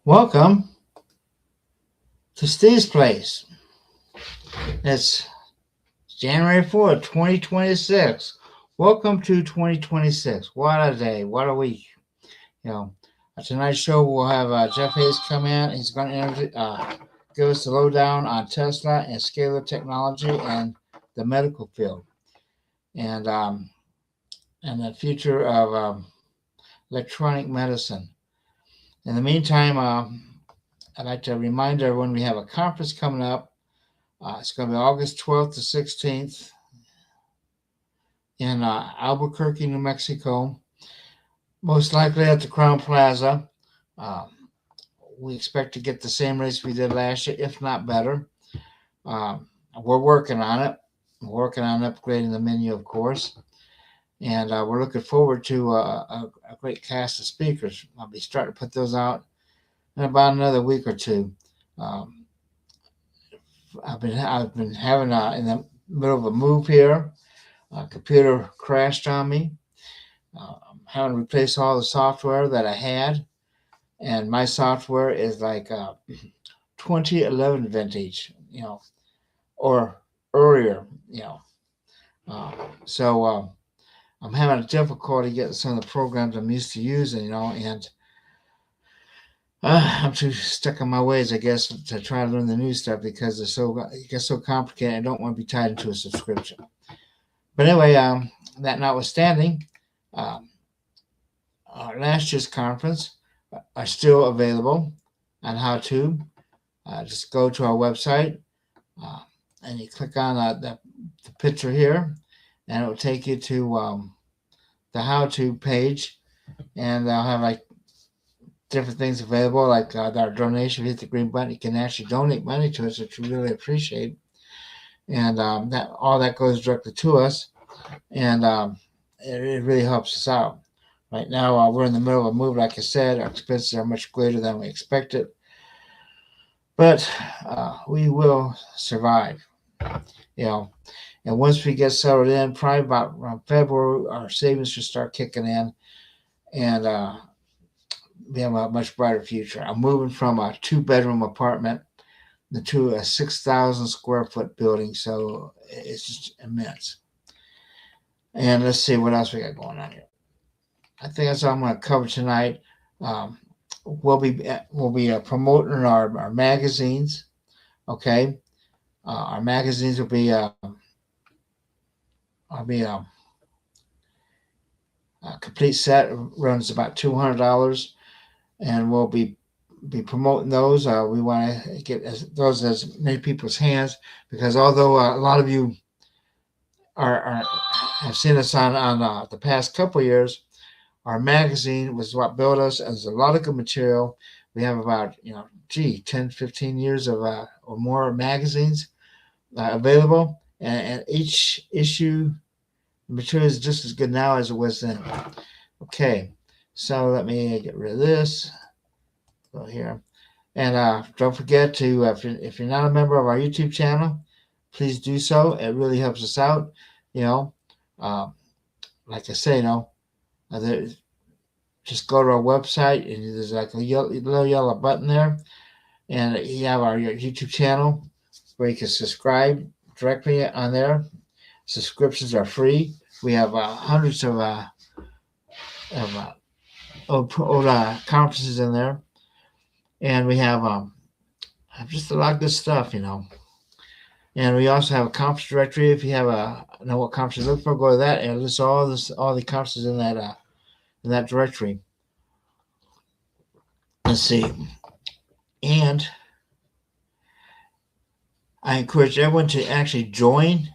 Welcome to Steve's Place. It's January 4th, 2026. Welcome to 2026. What a day. What a week. You know, tonight's show we'll have Jeff Hayes come in. He's going to give us the lowdown on Tesla and scalar technology and the medical field and the future of electronic medicine. In the meantime, I'd like to remind everyone we have a conference coming up. It's going to be August 12th to 16th in Albuquerque, New Mexico, most likely at the Crown Plaza. We expect to get the same rates we did last year, if not better. We're working on it. We're working on upgrading the menu, of course. And we're looking forward to a great cast of speakers. I'll be starting to put those out in about another week or two. I've been having in the middle of a move here. A computer crashed on me. I'm having to replace all the software that I had, and my software is like 2011 vintage, or earlier, So I'm having a difficulty getting some of the programs I'm used to using, and I'm too stuck in my ways, I guess, to try to learn the new stuff because it gets so complicated. I don't want to be tied into a subscription. But anyway, that notwithstanding, our last year's conference are still available on how to. Just go to our website and you click on the picture here, and it will take you to the how to page, and they'll have like different things available, like our donation. If you hit the green button, you can actually donate money to us, which we really appreciate. And that all that goes directly to us, and it really helps us out. Right now, we're in the middle of a move. Like I said, our expenses are much greater than we expected, but we will survive. And once we get settled in, probably about around February, our savings should start kicking in, and we have a much brighter future. I'm moving from a 2-bedroom apartment to a 6,000 square foot building, so it's just immense. And let's see what else we got going on here. I think that's all I'm going to cover tonight. We'll be promoting our magazines. Okay, our magazines will be a complete set. Runs about $200, and we'll be promoting those. We want to get those as many people's hands, because although a lot of you have seen us on the past couple of years, our magazine was what built us, and there's a lot of good material. We have about 10, 15 years of or more magazines available, and each issue the material is just as good now as it was then. Okay, so let me get rid of this. Go here, and don't forget to if you're not a member of our YouTube channel, please do so. It really helps us out. Like I say, just go to our website, and there's like a little yellow button there, and you have our YouTube channel where you can subscribe directly on there. Subscriptions are free. We have hundreds of old conferences in there, and we have just a lot of good stuff, And we also have a conference directory. If you have know what conference to look for, go to that, and list all the conferences in that directory. Let's see. And I encourage everyone to actually join.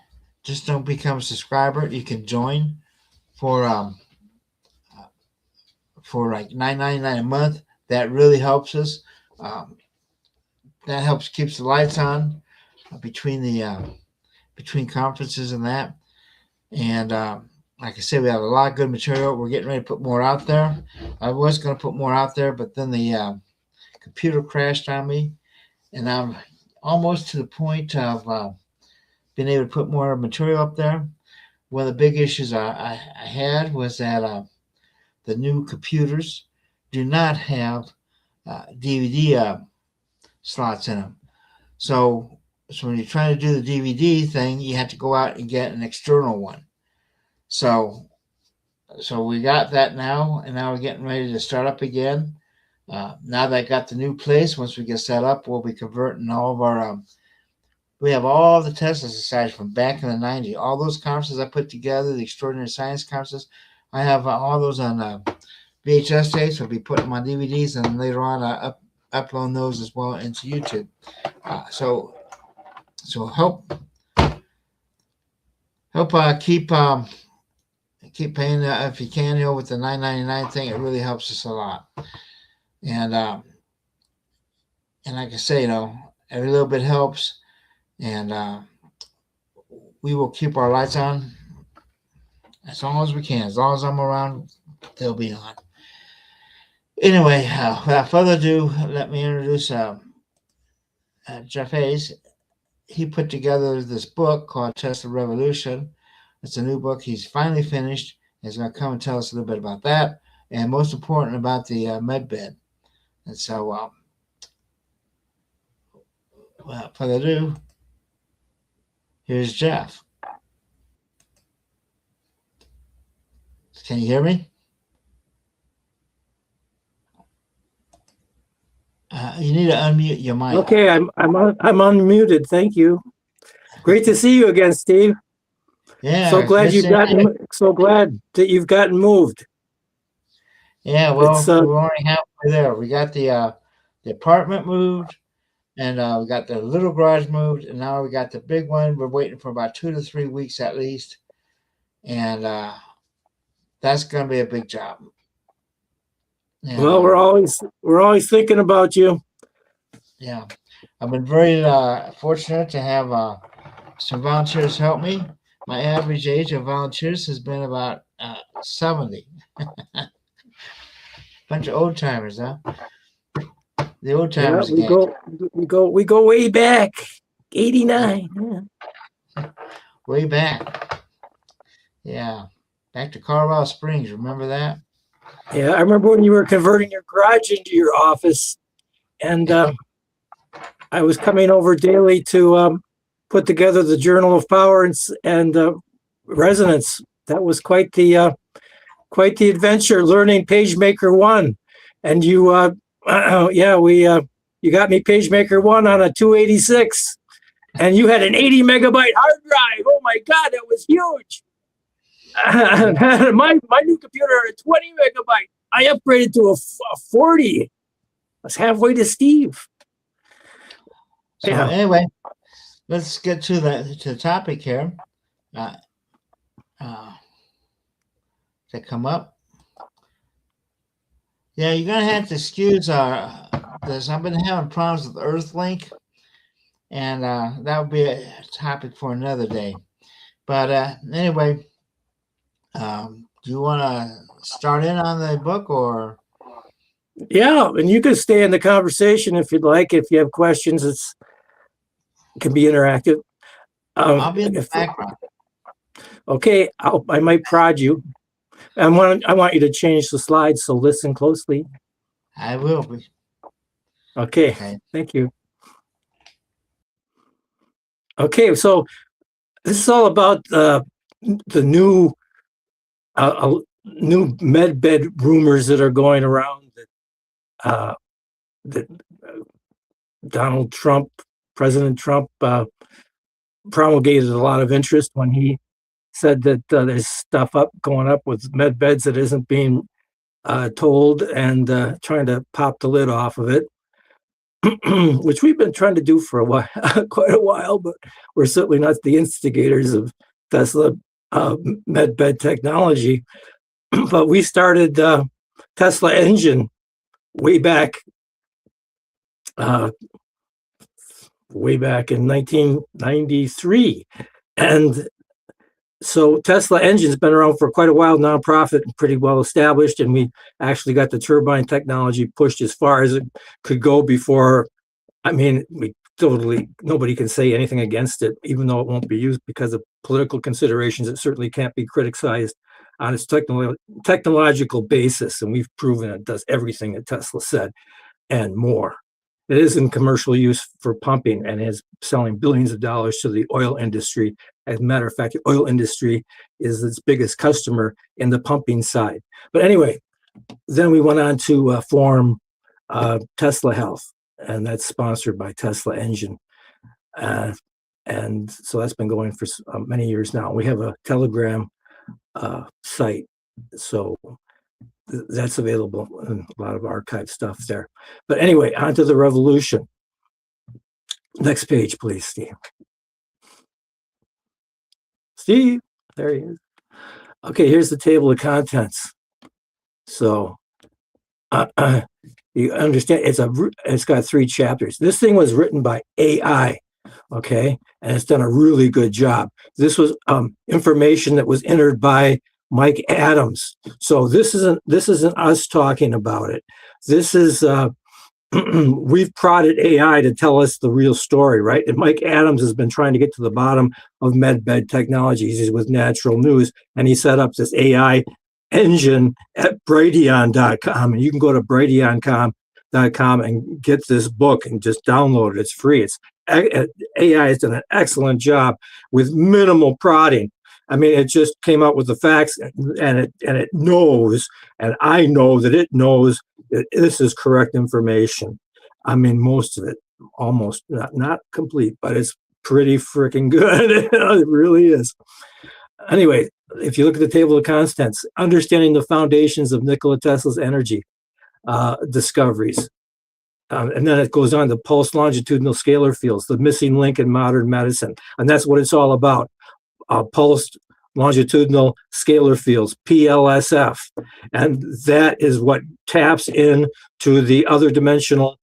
Just don't become a subscriber. You can join for like $9.99 a month. That really helps us. That helps keeps the lights on between conferences and that. And like I said, we have a lot of good material. We're getting ready to put more out there. I was going to put more out there, but then the computer crashed on me, and I'm almost to the point of being able to put more material up there. One of the big issues I had was that the new computers do not have DVD slots in them. So when you're trying to do the DVD thing, you have to go out and get an external one. So we got that now, and now we're getting ready to start up again. Now that I got the new place, once we get set up, we'll be converting all of our. We have all the Tesla societies from back in the '90s. All those conferences I put together, the Extraordinary Science conferences, I have all those on VHS tapes. We'll be putting them on DVDs, and later on, upload those as well into YouTube. So help keep paying if you can, with the $9.99 thing. It really helps us a lot. And like I say, every little bit helps. And we will keep our lights on as long as we can. As long as I'm around, they'll be on. Anyway, without further ado, let me introduce Jeff Hayes. He put together this book called Tesla Revolution. It's a new book he's finally finished. He's going to come and tell us a little bit about that, and most important, about the med bed. And so, without further ado, here's Jeff. Can you hear me? You need to unmute your mic. Okay, I'm unmuted. Thank you. Great to see you again, Steve. Yeah. So glad that you've gotten moved. Yeah, well, we're already halfway there. We got the apartment moved, and we got the little garage moved, and now we got the big one. We're waiting for about 2 to 3 weeks at least, and that's going to be a big job. And, well, we're always thinking about you. Yeah, I've been very fortunate to have some volunteers help me. My average age of volunteers has been about 70. Bunch of old timers, huh? The old timers. Yeah, we go way back. 89. Yeah. Way back. Yeah, back to Colorado Springs. Remember that? Yeah, I remember when you were converting your garage into your office, and I was coming over daily to put together the Journal of Power and Resonance. That was quite the adventure, learning PageMaker 1. And you, you got me PageMaker 1 on a 286, and you had an 80 megabyte hard drive. Oh my God, that was huge. my new computer had a 20 megabyte. I upgraded to a 40. I was halfway to Steve. So anyway, let's get to the topic here. To come up. Yeah, you're gonna have to excuse this. I've been having problems with Earthlink, and that would be a topic for another day. But anyway, do you want to start in on the book, or? Yeah, and you can stay in the conversation if you'd like. If you have questions, it can be interactive. I'll be in the background. Okay, I might prod you. I want you to change the slides, so listen closely. I will be. Okay. Thank you. Okay, so this is all about the new med bed rumors that are going around that President Trump promulgated a lot of interest when he said that there's stuff going up with med beds that isn't being told, and trying to pop the lid off of it, which we've been trying to do for a while, quite a while, but we're certainly not the instigators of Tesla med bed technology. But we started Tesla Engine way back in 1993, and so Tesla Engine's been around for quite a while, nonprofit, and pretty well established, and we actually got the turbine technology pushed as far as it could go before. I mean, nobody can say anything against it, even though it won't be used because of political considerations. It certainly can't be criticized on its technological basis, and we've proven it does everything that Tesla said. and more. It is in commercial use for pumping and is selling billions of dollars to the oil industry. As a matter of fact, the oil industry is its biggest customer in the pumping side. But anyway, then we went on to form Tesla Health, and that's sponsored by Tesla Engine. And so that's been going for many years now. We have a Telegram site, so that's available and a lot of archive stuff there. But anyway, on to the revolution. Next page, please, Steve. Steve, there he is. Okay, here's the table of contents. So you understand it's got 3 chapters. This thing was written by AI, okay, and it's done a really good job. This was information that was entered by Mike Adams. So this isn't us talking about it. This is we've prodded AI to tell us the real story, right? And Mike Adams has been trying to get to the bottom of medbed technologies. He's with Natural News, and he set up this AI engine at Brighteon.com, and you can go to Brighteon.com and get this book and just download it. It's free. AI has done an excellent job with minimal prodding. I mean, it just came out with the facts, and it knows, and I know that it knows that this is correct information. I mean, most of it, almost not complete, but it's pretty freaking good. It really is. Anyway, if you look at the table of contents, understanding the foundations of Nikola Tesla's energy discoveries. And then it goes on to pulse longitudinal scalar fields, the missing link in modern medicine. And that's what it's all about. Pulsed longitudinal scalar fields, PLSF. And that is what taps into the other dimensional,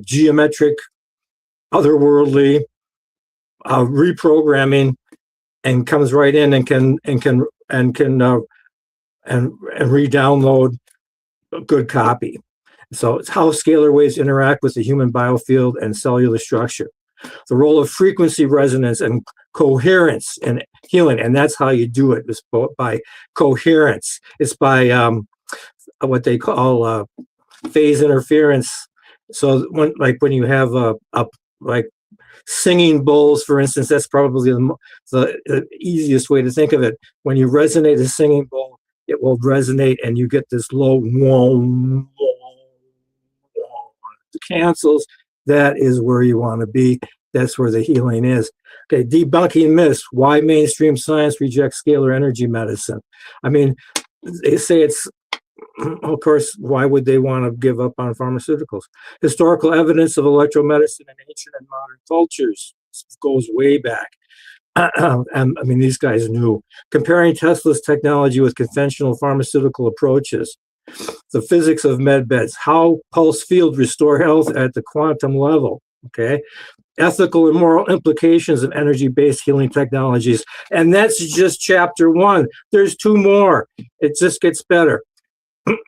geometric, otherworldly reprogramming, and comes right in and can re-download a good copy. So it's how scalar waves interact with the human biofield and cellular structure. The role of frequency resonance and coherence in healing, and that's how you do it, is by coherence. It's by what they call phase interference. So when you have like singing bowls, for instance, that's probably the easiest way to think of it. When you resonate a singing bowl, it will resonate, and you get this low whoom, cancels. That is where you want to be. That's where the healing is. Okay, debunking myths. Why mainstream science rejects scalar energy medicine? I mean, they say it's, of course, why would they want to give up on pharmaceuticals? Historical evidence of electromedicine in ancient and modern cultures. This goes way back. I mean, these guys knew. Comparing Tesla's technology with conventional pharmaceutical approaches. The physics of medbeds, how pulse field restore health at the quantum level, okay? Ethical and moral implications of energy-based healing technologies. And that's just chapter 1. There's 2 more. It just gets better.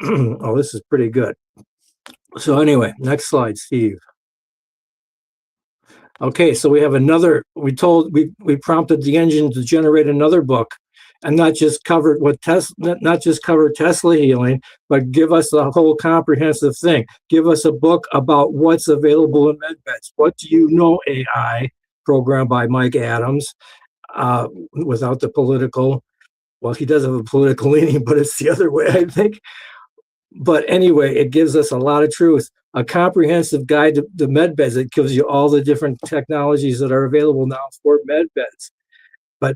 Oh, this is pretty good. So anyway, next slide, Steve. Okay, so we have another, we prompted the engine to generate another book, and not just cover Tesla healing, but give us the whole comprehensive thing. Give us a book about what's available in medbeds. What do you know, AI, programmed by Mike Adams, without the political, well, he does have a political leaning, but it's the other way, I think. But anyway, it gives us a lot of truth. A comprehensive guide to the medbeds. It gives you all the different technologies that are available now for medbeds. But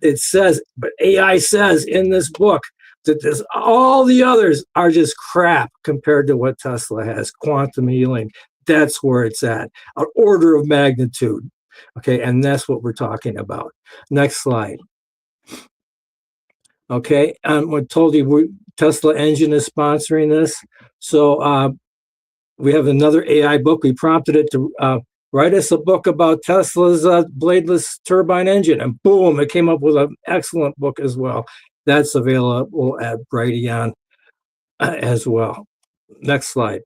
AI says in this book that all the others are just crap compared to what Tesla has. Quantum healing, that's where it's at, an order of magnitude. Okay, and that's what we're talking about. Next slide. Okay, I told you Tesla Engine is sponsoring this. So we have another AI book. We prompted it to write us a book about Tesla's bladeless turbine engine, and boom, it came up with an excellent book as well. That's available at Brighteon as well. Next slide.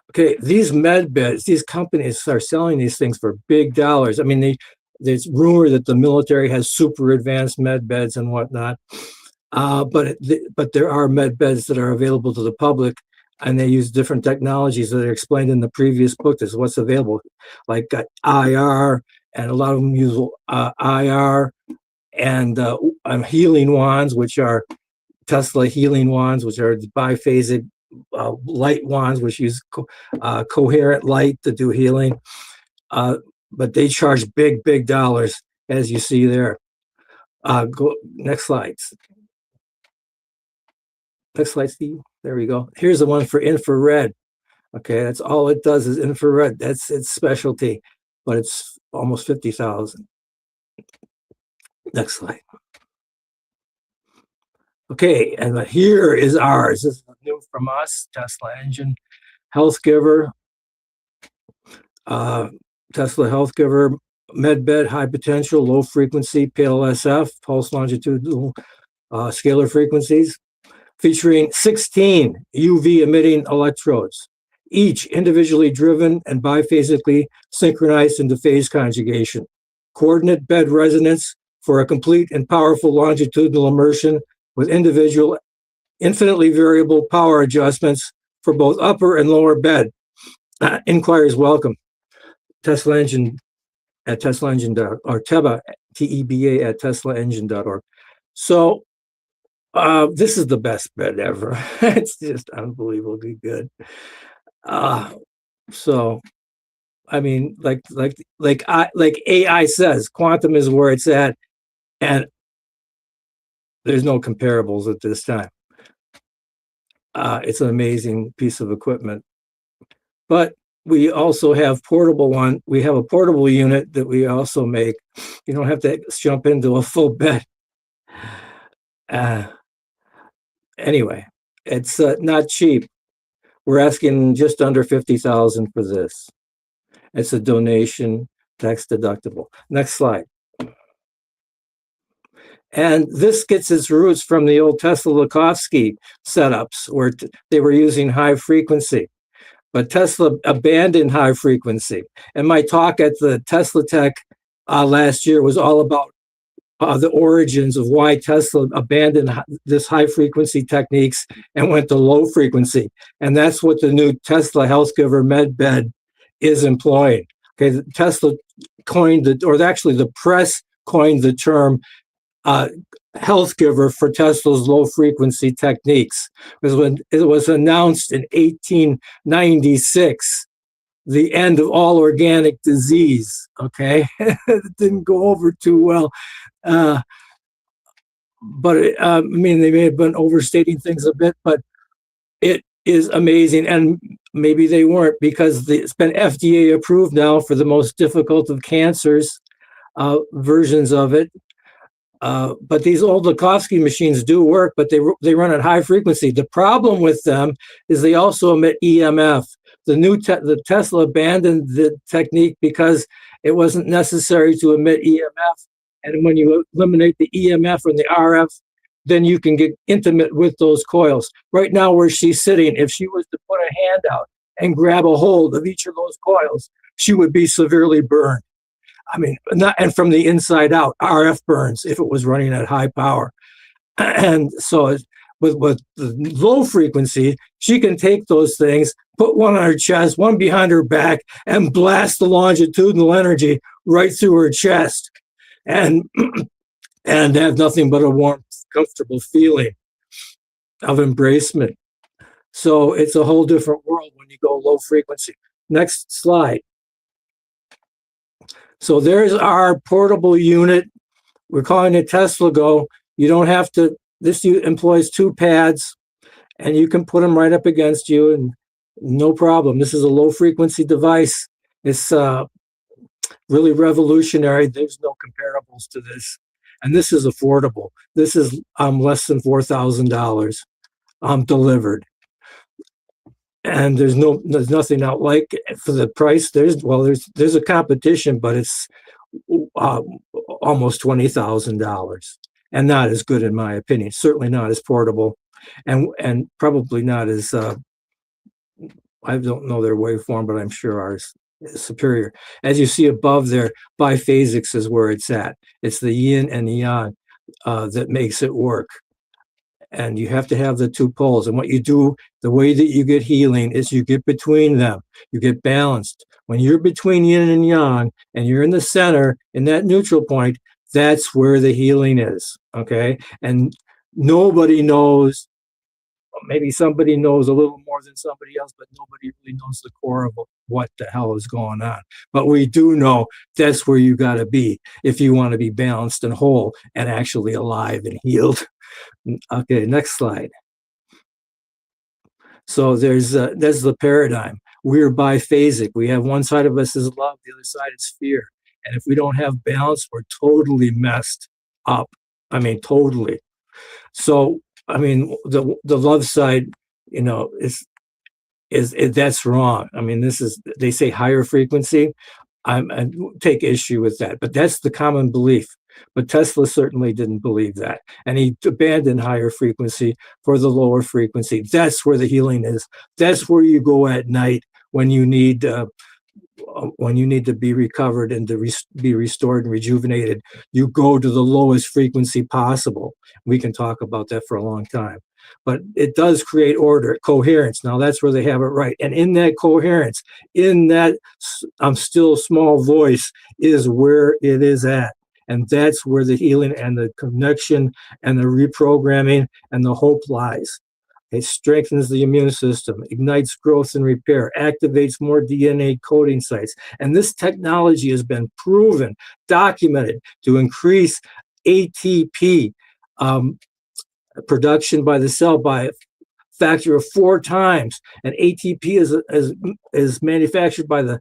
Okay, these med beds, these companies are selling these things for big dollars. I mean, there's rumor that the military has super advanced med beds and whatnot, but there are med beds that are available to the public and they use different technologies that are explained in the previous book. This is what's available, like IR, and a lot of them use IR and healing wands, which are Tesla healing wands, which are biphasic light wands, which use coherent light to do healing. But they charge big dollars, as you see there. Go next slide. Next slide, Steve. There we go. Here's the one for infrared. Okay, that's all it does is infrared. That's its specialty, but it's almost 50,000. Next slide. Okay, and here is ours. This is new from us, Tesla Engine Health Giver. Tesla Health Giver, MedBed, high potential, low frequency, PLSF, pulse longitudinal scalar frequencies, featuring 16 UV emitting electrodes, each individually driven and biphasically synchronized into phase conjugation. Coordinate bed resonance for a complete and powerful longitudinal immersion with individual, infinitely variable power adjustments for both upper and lower bed. Inquiries welcome. Tesla Engine at TeslaEngine.org, or TEBA, TEBA at TeslaEngine.org. So this is the best bed ever. It's just unbelievably good. So, I mean, like AI says, quantum is where it's at, and there's no comparables at this time. It's an amazing piece of equipment. But we also have portable one. We have a portable unit that we also make. You don't have to jump into a full bed. Anyway, it's not cheap. We're asking just under 50,000 for this. It's a donation, tax deductible. Next slide. And this gets its roots from the old Tesla-Lakovsky setups where they were using high frequency. But Tesla abandoned high frequency. And my talk at the Teslatech last year was all about the origins of why Tesla abandoned this high frequency techniques and went to low frequency. And that's what the new Tesla Health Giver MedBed is employing. Okay, Tesla coined actually the press coined the term health giver for Tesla's low frequency techniques. Because when it was announced in 1896, the end of all organic disease. Okay, it didn't go over too well. But I mean, they may have been overstating things a bit, but it is amazing. And maybe they weren't, because it's been FDA approved now for the most difficult of cancers, versions of it. But these old Lakovsky machines do work, but they run at high frequency. The problem with them is they also emit EMF. The Tesla abandoned the technique because it wasn't necessary to emit EMF. And when you eliminate the EMF and the RF, then you can get intimate with those coils. Right now, where she's sitting, if she was to put a hand out and grab a hold of each of those coils, she would be severely burned. I mean, and from the inside out, RF burns if it was running at high power. And so with the low frequency, she can take those things, put one on her chest, one behind her back, and blast the longitudinal energy right through her chest, and have nothing but a warm, comfortable feeling of embracement. So it's a whole different world when you go low frequency. Next slide. So there's our portable unit. We're calling it Tesla Go. You don't have to, this employs 2 pads, and you can put them right up against you, and no problem. This is a low frequency device. It's really revolutionary. There's no comparables to this. And this is affordable. This is less than $4,000 delivered. And there's nothing out like it for the price. There's a competition, but it's almost $20,000, and not as good in my opinion. Certainly not as portable, and probably not as I don't know their waveform, but I'm sure ours is superior. As you see above there, biphasics is where it's at. It's the yin and the yang that makes it work. And you have to have the two poles. And what you do, the way that you get healing is you get between them. You get balanced. When you're between yin and yang and you're in the center, in that neutral point, that's where the healing is. Okay. And nobody knows, maybe somebody knows a little more than somebody else, but nobody really knows the core of what the hell is going on. But we do know that's where you got to be if you want to be balanced and whole and actually alive and healed. Okay, next slide. So that's the paradigm. We're biphasic. We have one side of us is love, the other side is fear. And if we don't have balance, we're totally messed up. I mean, totally. So, I mean, the love side, you know, is that's wrong. I mean, they say higher frequency. I take issue with that, but that's the common belief. But Tesla certainly didn't believe that. And he abandoned higher frequency for the lower frequency. That's where the healing is. That's where you go at night when you need to be recovered and to be restored and rejuvenated. You go to the lowest frequency possible. We can talk about that for a long time. But it does create order, coherence. Now that's where they have it right. And in that coherence, in that still small voice is where it is at. And that's where the healing and the connection and the reprogramming and the hope lies. It strengthens the immune system, ignites growth and repair, activates more DNA coding sites. And this technology has been proven, documented to increase ATP production by the cell by a factor of 4 times. And ATP is manufactured by the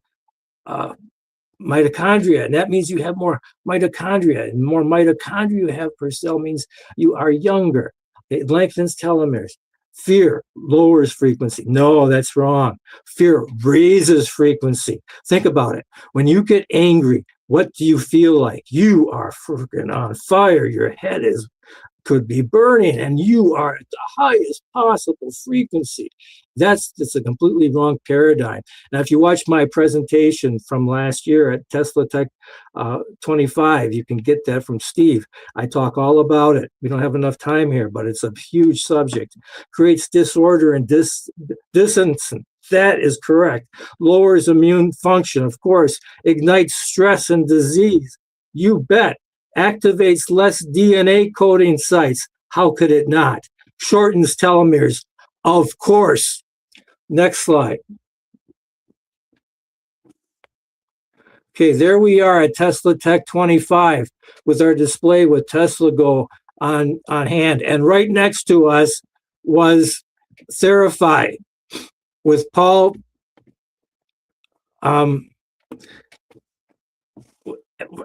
mitochondria, and that means you have more mitochondria, and more mitochondria you have per cell means you are younger. It lengthens telomeres. Fear lowers frequency. No, that's wrong. Fear raises frequency. Think about it. When you get angry, what do you feel like? You are freaking on fire. Your head could be burning, and you are at the highest possible frequency. That's a completely wrong paradigm. Now, if you watch my presentation from last year at Teslatech 25, you can get that from Steve. I talk all about it. We don't have enough time here, but it's a huge subject. Creates disorder and dissonance. That is correct. Lowers immune function, of course. Ignites stress and disease. You bet. Activates less DNA coding sites. How could it not? Shortens telomeres. Of course. Next slide. Okay, there we are at Teslatech 25 with our display with Tesla Go on hand. And right next to us was Therify with Paul and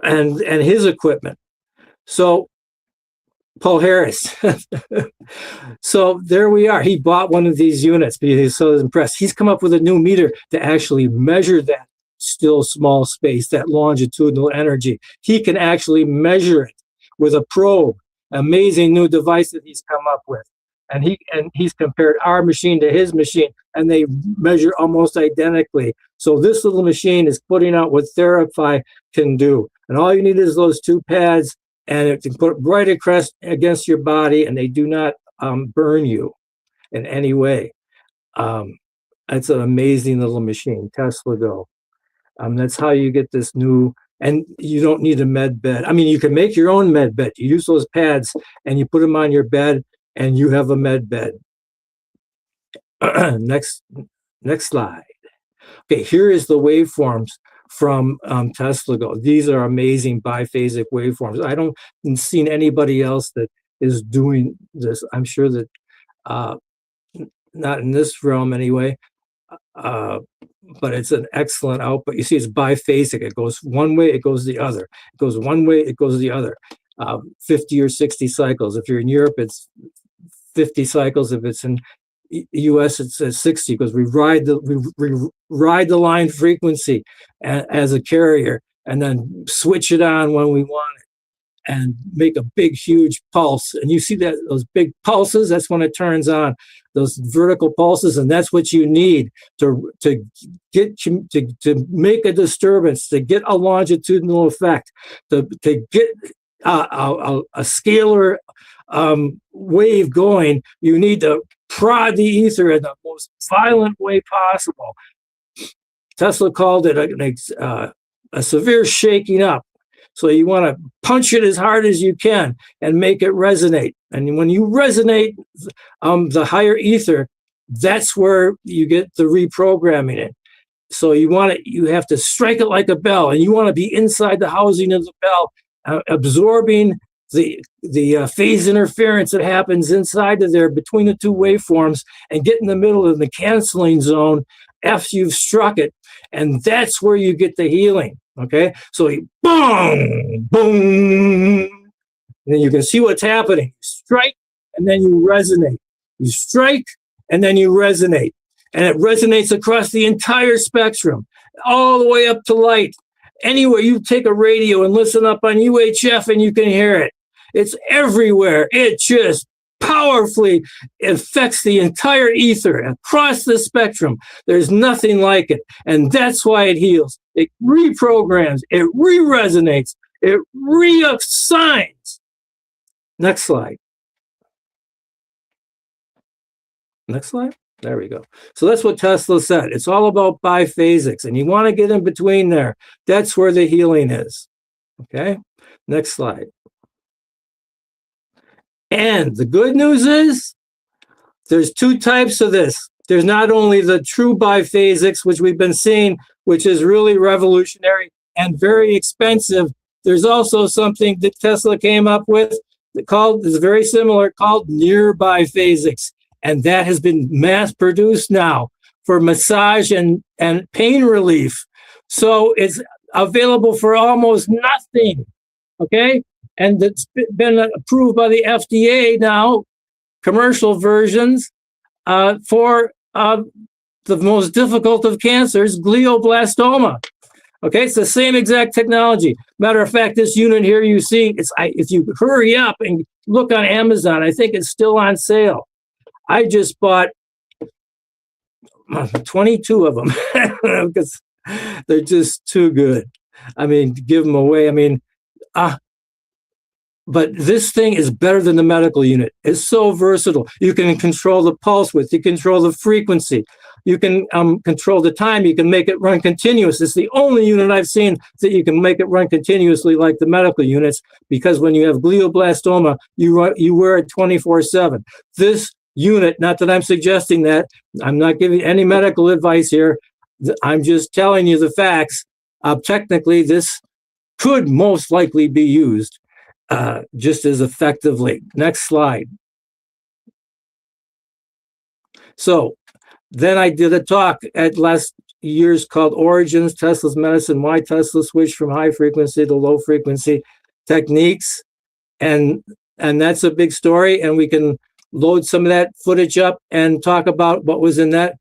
his equipment. So Paul Harris. So there we are. He bought one of these units because he's so impressed. He's come up with a new meter to actually measure that still small space, that longitudinal energy. He can actually measure it with a probe. Amazing new device that he's come up with. And he's compared our machine to his machine, and they measure almost identically. So this little machine is putting out what Therify can do. And all you need is those 2 pads, and it can put right across against your body, and they do not burn you in any way. It's an amazing little machine, Tesla Go. That's how you get this new, and you don't need a med bed. I mean, you can make your own med bed. You use those pads, and you put them on your bed, and you have a med bed. Next slide. Okay, here is the waveforms from Tesla Go. These are amazing biphasic waveforms. I don't seen anybody else that is doing this. I'm sure that not in this realm anyway, but it's an excellent output. You see, it's biphasic. It goes one way, it goes the other. It goes one way, it goes the other. 50 or 60 cycles. If you're in Europe, it's 50 cycles. If it's in US, it's 60 because we ride the line frequency as a carrier and then switch it on when we want it and make a big, huge pulse. And you see that those big pulses, that's when it turns on, those vertical pulses, and that's what you need to make a disturbance, to get a longitudinal effect, to get a scalar wave going, you need to prod the ether in the most violent way possible. Tesla called it a severe shaking up. So you want to punch it as hard as you can and make it resonate. And when you resonate the higher ether, that's where you get the reprogramming it. So you have to strike it like a bell, and you want to be inside the housing of the bell, absorbing the phase interference that happens inside of there between the two waveforms, and get in the middle of the canceling zone after you've struck it. And that's where you get the healing. Okay, so you boom, boom, and then you can see what's happening. You strike, and then you resonate. You strike, and then you resonate. And it resonates across the entire spectrum, all the way up to light. Anywhere you take a radio and listen up on UHF, and you can hear it. It's everywhere. It just powerfully affects the entire ether across the spectrum. There's nothing like it. And that's why it heals. It reprograms, it re-resonates, it reassigns. Next slide. Next slide. There we go. So that's what Tesla said. It's all about biphasics, and you want to get in between there. That's where the healing is. Okay. Next slide. And the good news is there's two types of this. There's not only the true biphasics, which we've been seeing, which is really revolutionary and very expensive. There's also something that Tesla came up with is very similar, called near biphasics. And that has been mass produced now for massage and pain relief. So it's available for almost nothing. Okay. And it's been approved by the FDA now, commercial versions, for the most difficult of cancers, glioblastoma. Okay, it's the same exact technology. Matter of fact, this unit here you see, if you hurry up and look on Amazon, I think it's still on sale. I just bought 22 of them because they're just too good. I mean, give them away. I mean, but this thing is better than the medical unit. It's so versatile. You can control the pulse width. You control the frequency. You can control the time. You can make it run continuous. It's the only unit I've seen that you can make it run continuously like the medical units, because when you have glioblastoma, you wear it 24/7. This unit, not that I'm suggesting that, I'm not giving any medical advice here. I'm just telling you the facts. Technically, this could most likely be used just as effectively. Next slide. So then I did a talk at last year's called Origins, Tesla's Medicine, Why Tesla Switched from High Frequency to Low Frequency Techniques. And that's a big story, and we can load some of that footage up and talk about what was in that.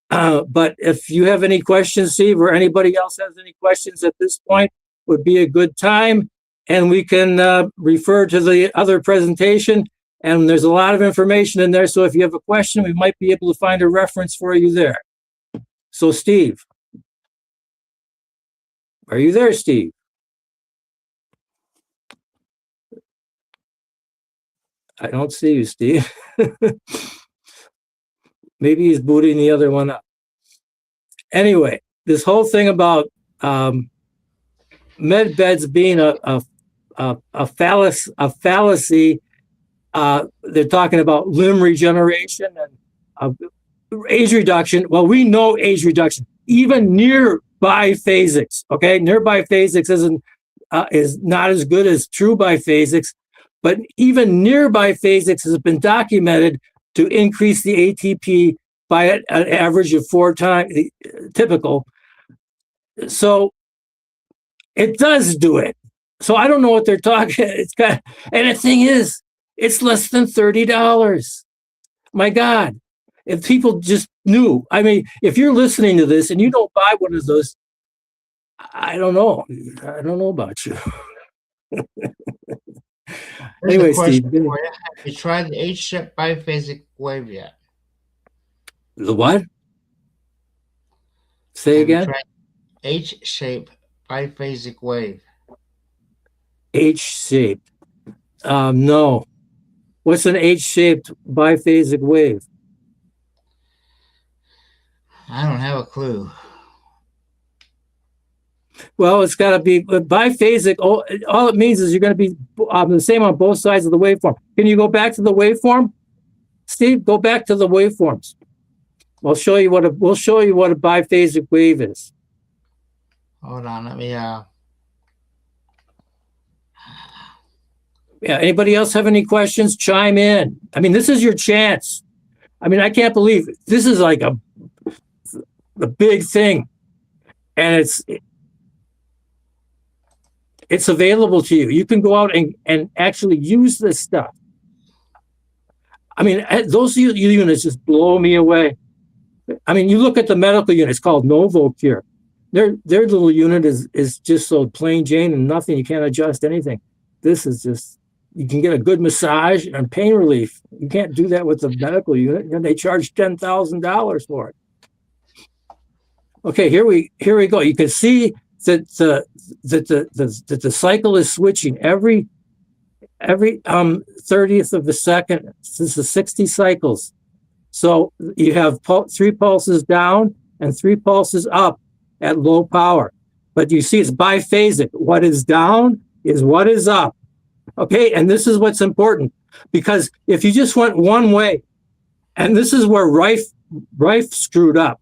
But if you have any questions, Steve, or anybody else has any questions at this point, would be a good time. And we can refer to the other presentation. And there's a lot of information in there. So if you have a question, we might be able to find a reference for you there. So Steve, are you there, Steve? I don't see you, Steve. Maybe he's booting the other one up. Anyway, this whole thing about med beds being a fallacy. They're talking about limb regeneration and age reduction. Well, we know age reduction, even near biphasics. Okay, near biphasics is not as good as true biphasics, but even near biphasics has been documented to increase the ATP by an average of 4 times typical. So it does do it. So I don't know what they're talking. And the thing is, it's less than $30. My God, if people just knew. I mean, if you're listening to this and you don't buy one of those, I don't know. I don't know about you. Anyway, Steve. Have you tried the H-shaped biphasic wave yet? The what? Say again? H-shaped biphasic wave. H-shaped. No. What's an H-shaped biphasic wave? I don't have a clue. Well, it's got to be biphasic. All it means is you're going to be the same on both sides of the waveform. Can you go back to the waveform? Steve, go back to the waveforms. We'll show you what a biphasic wave is. Hold on, let me Yeah, anybody else have any questions? Chime in. I mean, this is your chance. I mean, I can't believe it. This is like a big thing. And it's available to you. You can go out and actually use this stuff. I mean, those units just blow me away. I mean, you look at the medical unit, it's called NovoCure. Their little unit is just so plain Jane and nothing. You can't adjust anything. This is just, you can get a good massage and pain relief. You can't do that with the medical unit. And they charge $10,000 for it. Okay, here we go. You can see that the cycle is switching every 30th of a second. This is 60 cycles. So you have 3 pulses down and 3 pulses up at low power. But you see it's biphasic. What is down is what is up. Okay, and this is what's important, because if you just went one way, and this is where Rife screwed up,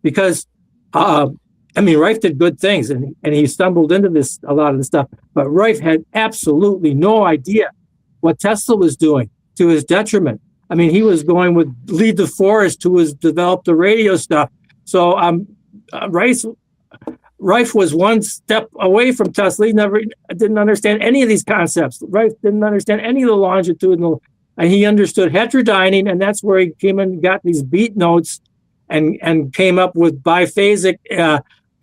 because Rife did good things and he stumbled into a lot of this stuff, but Rife had absolutely no idea what Tesla was doing, to his detriment. I mean, he was going with Lee DeForest, who has developed the radio stuff. So Rife was one step away from Tesla. He didn't understand any of these concepts. Rife didn't understand any of the longitudinal, and he understood heterodyning, and that's where he came and got these beat notes and came up with biphasic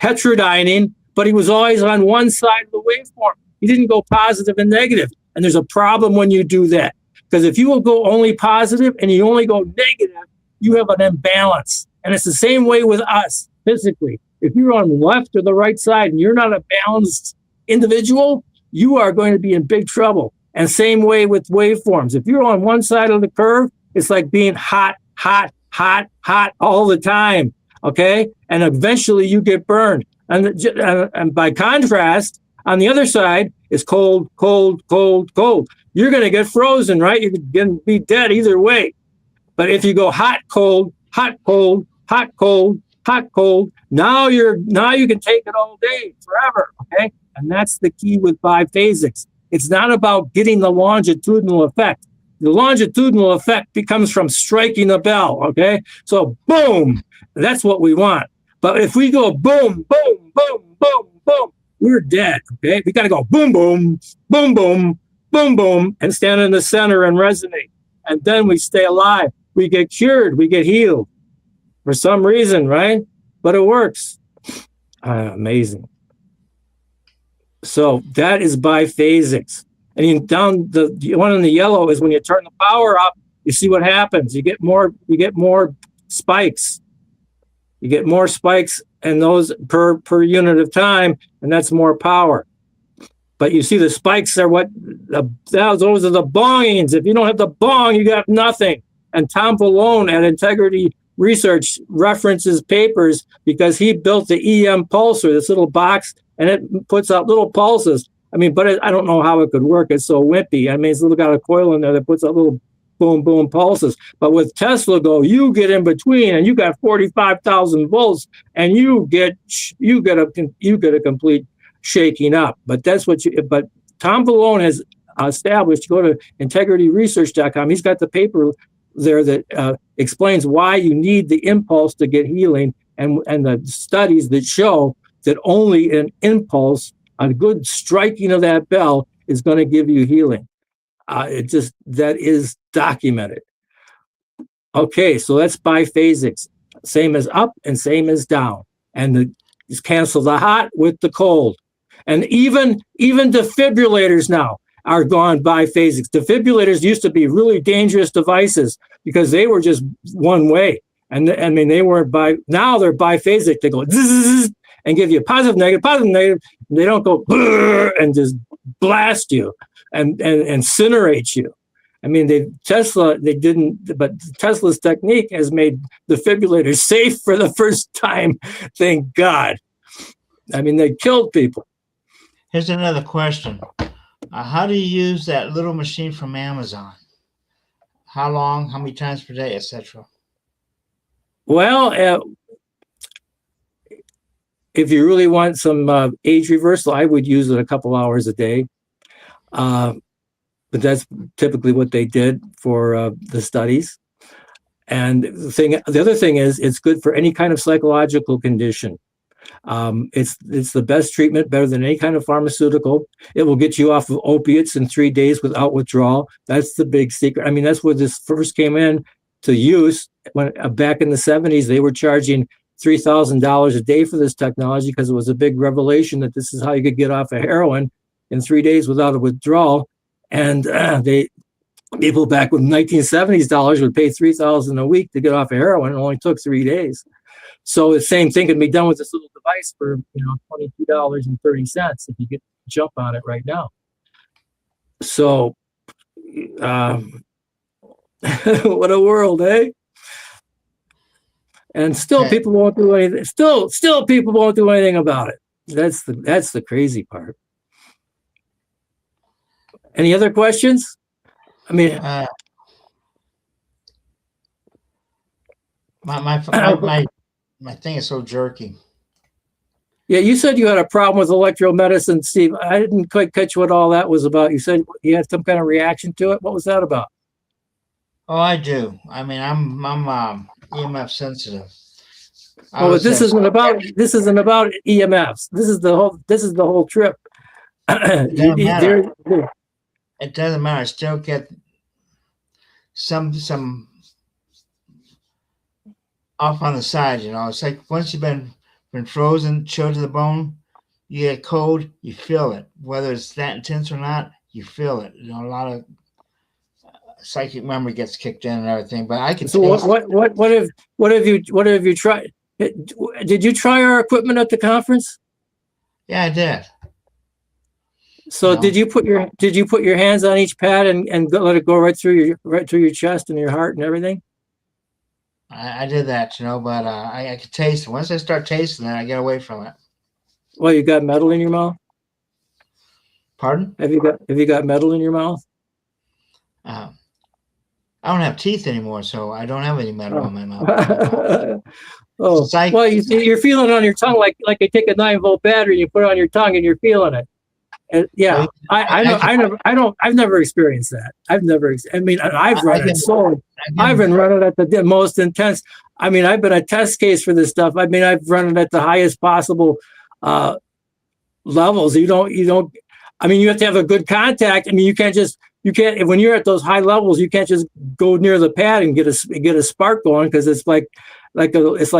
heterodyning, but he was always on one side of the waveform. He didn't go positive and negative. And there's a problem when you do that, because if you will go only positive and you only go negative, you have an imbalance. And it's the same way with us physically. If you're on the left or the right side and you're not a balanced individual, you are going to be in big trouble. And same way with waveforms. If you're on one side of the curve, it's like being hot all the time. Okay? And eventually you get burned. And by contrast, on the other side is cold. You're going to get frozen, right? You're going to be dead either way. But if you go hot, cold, now you can take it all day, forever, okay? And that's the key with biphasics. It's not about getting the longitudinal effect. The longitudinal effect comes from striking the bell, okay? So boom, that's what we want. But if we go boom, we're dead, okay? We got to go boom, and stand in the center and resonate. And then we stay alive. We get cured. We get healed for some reason, right? But it works. Amazing. So that is biphasics. And the one in the yellow is when you turn the power up, you see what happens. You get more spikes. You get more spikes, and those per unit of time, and that's more power. But you see the spikes are those are the bongings. If you don't have the bong, you got nothing. And Tom Vallone at Integrity Research references papers because he built the EM pulsar, this little box, and it puts out little pulses. I mean, but I don't know how it could work. It's so wimpy. I mean, it's got a coil in there that puts out little boom pulses. But with Tesla Go, you get in between, and you got 45,000 volts, and you get a complete shaking up. But that's what but Tom Vallone has established. Go to integrityresearch.com. He's got the paper there that explains why you need the impulse to get healing, and the studies that show that only an impulse, a good striking of that bell, is going to give you healing. That is documented. Okay, so that's biphasics. Same as up and same as down. And just cancel the hot with the cold. And even defibrillators now are gone biphasics. Defibrillators used to be really dangerous devices because they were just one way. And I mean, they weren't now they're biphasic. They go zzz and give you positive, negative. And they don't go and just blast you and incinerate you. I mean, but Tesla's technique has made defibrillators safe for the first time. Thank God. I mean, they killed people. Here's another question. How do you use that little machine from Amazon? How long, how many times per day, etc.? Well, if you really want some age reversal, I would use it a couple hours a day. But that's typically what they did for the studies. And the other thing is, it's good for any kind of psychological condition. It's the best treatment, better than any kind of pharmaceutical. It will get you off of opiates in 3 days without withdrawal. That's the big secret. I mean, that's where this first came in to use. When back in the 70s, they were charging $3,000 a day for this technology because it was a big revelation that this is how you could get off of heroin in 3 days without a withdrawal. And people back with 1970s dollars would pay $3,000 a week to get off of heroin. It only took 3 days. So the same thing can be done with this little device for $22.30 if you get jump on it right now. So what a world, eh? And still people won't do anything. Still people won't do anything about it. That's the crazy part. Any other questions? I mean, my thing is so jerky. Yeah, you said you had a problem with electromedicine, Steve. I didn't quite catch what all that was about. You said you had some kind of reaction to it. What was that about? Oh, I do. I mean, I'm EMF sensitive. Oh, but this isn't about EMFs. This is the whole trip. It doesn't matter. I still get some off on the side. It's like once you've been frozen, chilled to the bone, you get cold, you feel it. Whether it's that intense or not, you feel it. A lot of psychic memory gets kicked in and everything. But I can. So what have you tried? Did you try our equipment at the conference? Yeah, I did. So did you put your hands on each pad and let it go right through your chest and your heart and everything? I did that, but I could taste it. Once I start tasting it, I get away from it. Well, you got metal in your mouth? Pardon? Have you got metal in your mouth? I don't have teeth anymore, so I don't have any metal in my mouth. Oh, well, you're feeling it on your tongue like you take a 9-volt battery and you put it on your tongue and you're feeling it. And yeah, I've never experienced that. I've run it. So I've been running at the most intense. I mean, I've been a test case for this stuff. I mean, I've run it at the highest possible levels. You don't. I mean, you have to have a good contact. I mean, you can't when you're at those high levels, you can't just go near the pad and get a spark going because it's like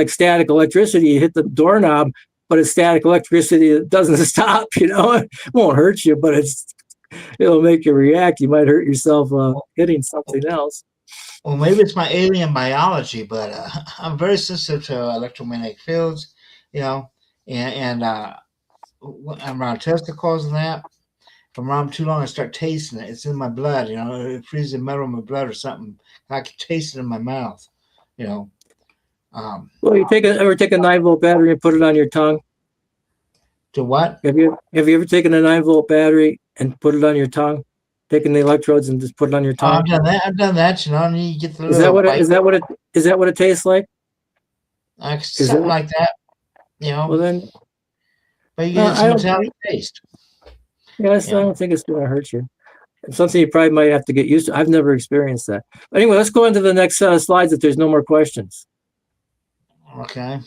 static electricity. You hit the doorknob. But it's static electricity that doesn't stop, It won't hurt you, but it'll make you react. You might hurt yourself hitting something else. Well, maybe it's my alien biology, but I'm very sensitive to electromagnetic fields, and I'm around testicles and that. If I'm around too long, I start tasting it. It's in my blood, It freezes the metal in my blood or something. I can taste it in my mouth, Well, you ever take a 9-volt battery and put it on your tongue? To what? Have you ever taken a 9-volt battery and put it on your tongue? Taking the electrodes and just put it on your tongue? I've done that. And you get the is that what it tastes like? Something like that. Well then, but you get some metallic taste. Yes, I don't think it's going to hurt you. It's something you probably might have to get used to. I've never experienced that. But anyway, let's go into the next set of slides if there's no more questions. Okay.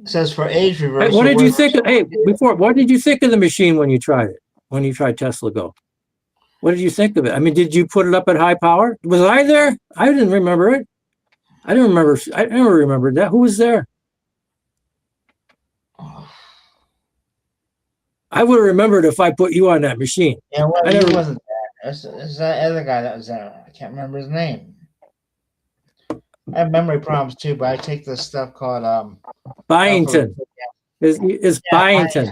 Says for age reversal. What did you think? What did you think of the machine when you tried it? When you tried Tesla Go, what did you think of it? I mean, did you put it up at high power? Was I there? I didn't remember it. I never remembered that. Who was there? I would have remembered if I put you on that machine. Yeah, well, he wasn't there. It's that other guy that was there. I can't remember his name. I have memory problems too, but I take this stuff called Byington. Is Byington.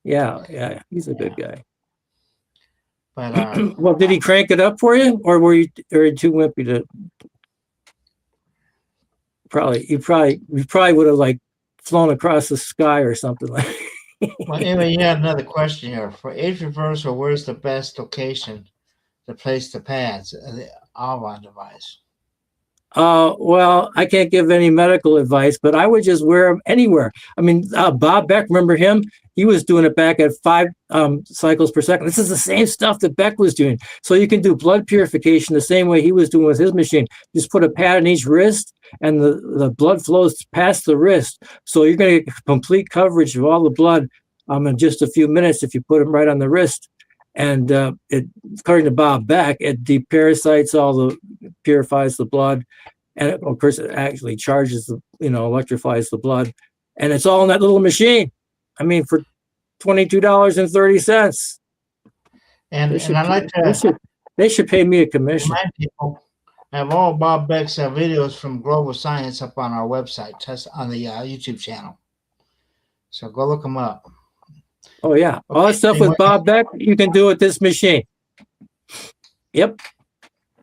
Yeah, he's a good guy. But Well, did he crank it up for you, or were you too wimpy to? You probably would have like flown across the sky or something like. well, anyway, you had another question here. For age reversal, where's the best location to place the pads, the Alvon device? Well, I can't give any medical advice, but I would just wear them anywhere. I mean, Bob Beck, remember him? He was doing it back at 5 cycles per second. This is the same stuff that Beck was doing. So you can do blood purification the same way he was doing with his machine. Just put a pad in each wrist, and the blood flows past the wrist. So you're going to get complete coverage of all the blood in just a few minutes if you put them right on the wrist. And it, according to Bob Beck, it deparasites purifies the blood, and of course it actually charges electrifies the blood, and it's all in that little machine. I mean, for $22.30. And I'd like to they should pay me a commission. remind people, I have all Bob Beck's videos from Global Science up on our website, on the YouTube channel. So go look them up. Oh yeah, all that stuff with Bob Beck, you can do with this machine. Yep.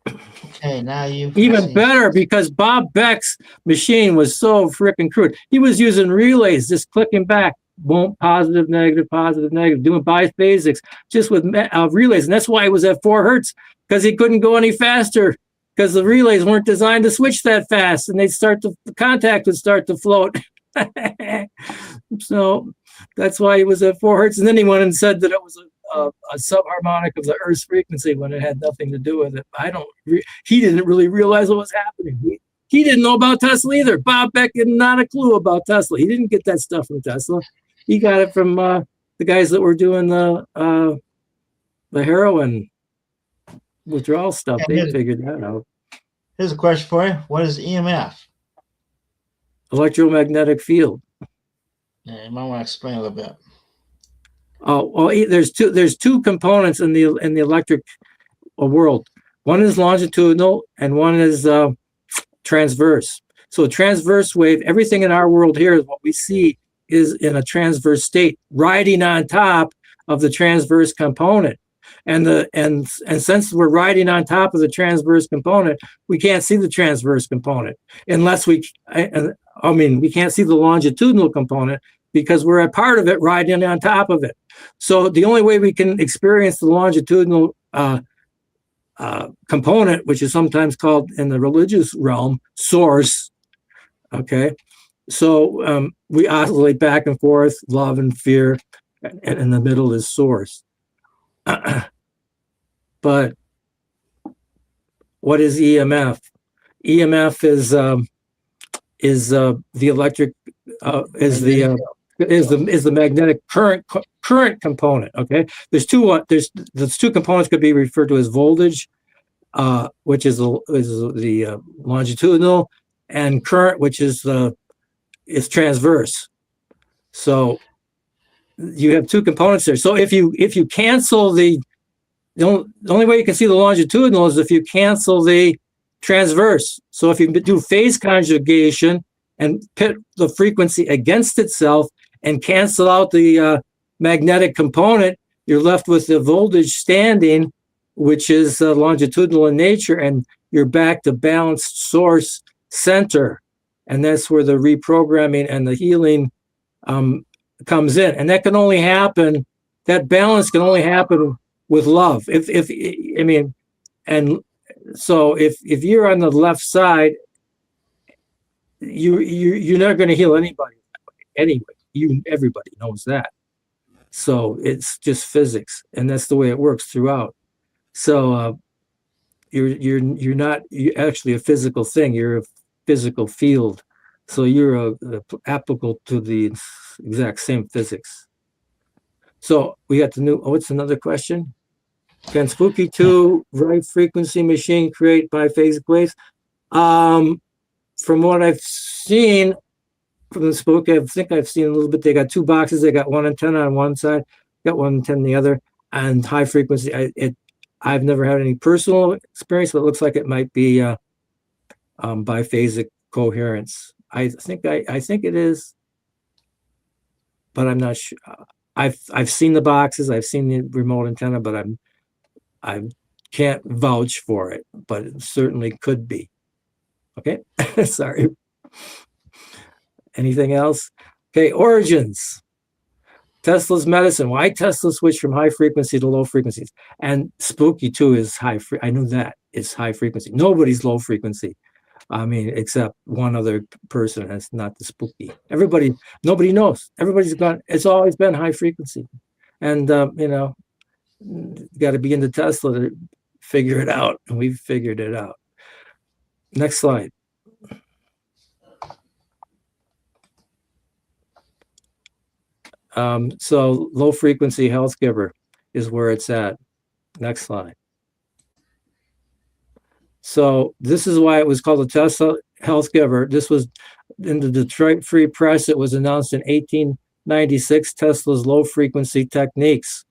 Okay, now you even better, because Bob Beck's machine was so freaking crude. He was using relays, just clicking back, boom, positive, negative, doing biphasics just with relays, and that's why it was at 4 hertz, because he couldn't go any faster, because the relays weren't designed to switch that fast, and the contact would start to float. So that's why he was at 4 hertz. And then he went and said that it was a subharmonic of the Earth's frequency when it had nothing to do with it. He didn't really realize what was happening. He didn't know about Tesla either. Bob Beck had not a clue about Tesla. He didn't get that stuff from Tesla. He got it from the guys that were doing the heroin withdrawal stuff. They figured that out. Here's a question for you. What is EMF? Electromagnetic field. Yeah, you might want to explain a little bit. Oh, well, there's two components in the electric world. One is longitudinal and one is transverse. So transverse wave, everything in our world here is what we see is in a transverse state, riding on top of the transverse component. And since we're riding on top of the transverse component, we can't see the transverse component unless we can't see the longitudinal component because we're a part of it riding on top of it. So the only way we can experience the longitudinal component, which is sometimes called in the religious realm, source, okay? So we oscillate back and forth, love and fear, and in the middle is source. But what is EMF? EMF is the electric is the magnetic current component. Okay, there's two components could be referred to as voltage, which is the longitudinal, and current, which is transverse. So you have two components there. So if you cancel the only way you can see the longitudinal is if you cancel the transverse. So if you do phase conjugation and pit the frequency against itself and cancel out the magnetic component, you're left with the voltage standing, which is longitudinal in nature, and you're back to balanced source center. And that's where the reprogramming and the healing comes in. And that can only happen, that balance can only happen with love. So if you're on the left side, you're not going to heal anybody anyway. Everybody knows that. So it's just physics, and that's the way it works throughout. So you're not actually a physical thing. You're a physical field. So you're applicable to the exact same physics. So we got what's another question? Can Spooky 2 right frequency machine create biphasic waves? From what I've seen from the Spooky, I think I've seen a little bit. They got two boxes. They got one antenna on one side, got one antenna on the other, and high frequency. I've never had any personal experience, but it looks like it might be biphasic coherence. I think it is, but I'm not sure. I've seen the boxes, I've seen the remote antenna, but I can't vouch for it, but it certainly could be. Okay, sorry. Anything else? Okay, origins. Tesla's medicine. Why Tesla switched from high frequency to low frequencies? And spooky too is high. I knew that is high frequency. Nobody's low frequency. I mean, except one other person. That's not the spooky. Nobody knows. Everybody's gone. It's always been high frequency, and you got to be into Tesla to figure it out, and we've figured it out. Next slide. So low frequency health giver is where it's at. Next slide. So this is why it was called a Tesla health giver. This was in the Detroit Free Press. It was announced in 1896, Tesla's low frequency techniques.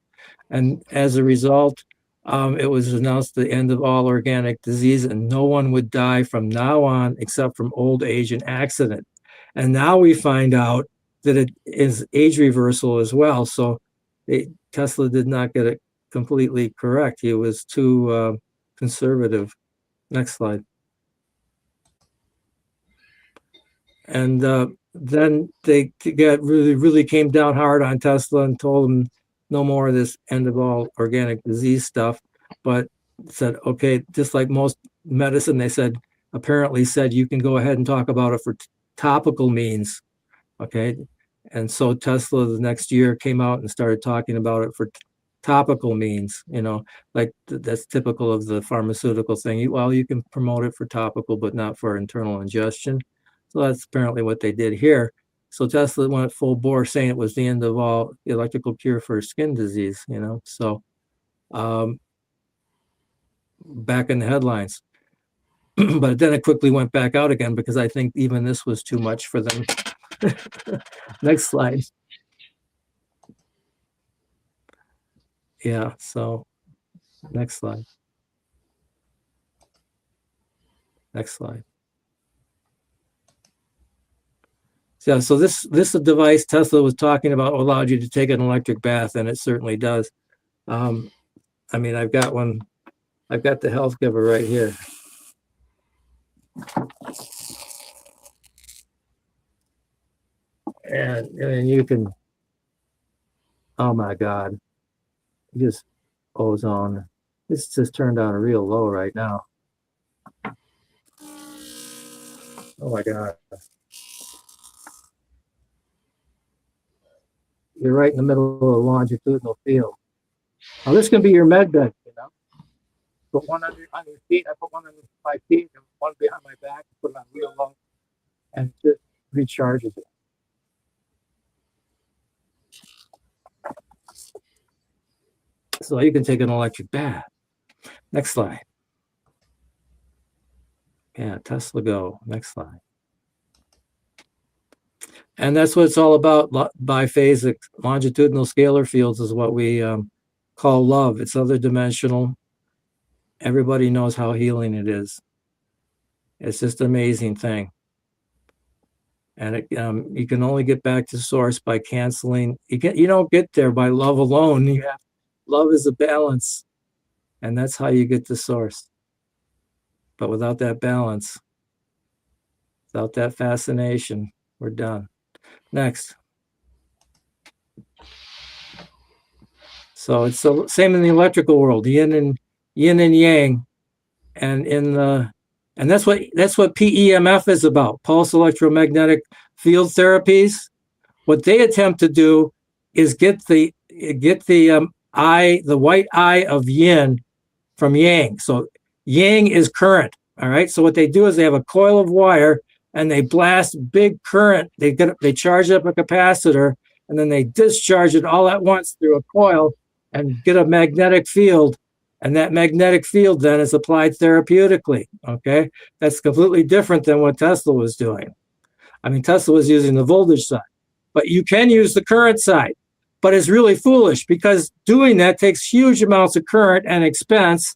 And as a result, it was announced the end of all organic disease, and no one would die from now on except from old age and accident. And now we find out that it is age reversal as well. So Tesla did not get it completely correct. He was too conservative. Next slide. And then they really came down hard on Tesla and told him no more of this end of all organic disease stuff, but said, okay, just like most medicine, they apparently said you can go ahead and talk about it for topical means. Okay. And so Tesla the next year came out and started talking about it for topical means, like that's typical of the pharmaceutical thing. Well, you can promote it for topical, but not for internal ingestion. So that's apparently what they did here. So Tesla went full bore saying it was the end of all electrical cure for skin disease, So back in the headlines. But then it quickly went back out again because I think even this was too much for them. Next slide. Yeah, so next slide. Next slide. Yeah, so this device Tesla was talking about allowed you to take an electric bath, and it certainly does. I mean, I've got one. I've got the health giver right here. And you can, oh my God, just ozone. It's just turned on real low right now. Oh my God. You're right in the middle of a longitudinal field. Now this can be your med bed, Put one on your feet. I put one on my feet and one behind my back. Put it on real low, and it just recharges it. So you can take an electric bath. Next slide. Yeah, Tesla Go. Next slide. And that's what it's all about. Biphasic longitudinal scalar fields is what we call love. It's other dimensional. Everybody knows how healing it is. It's just an amazing thing. And you can only get back to source by canceling. You don't get there by love alone. Love is a balance, and that's how you get to source. But without that balance, without that fascination, we're done. Next. So it's the same in the electrical world, yin and yang, and that's what PEMF is about, pulse electromagnetic field therapies. What they attempt to do is get the white eye of yin from yang. So yang is current. All right. So what they do is they have a coil of wire and they blast big current. They charge up a capacitor and then they discharge it all at once through a coil and get a magnetic field. And that magnetic field then is applied therapeutically. Okay. That's completely different than what Tesla was doing. I mean, Tesla was using the voltage side, but you can use the current side. But it's really foolish because doing that takes huge amounts of current and expense.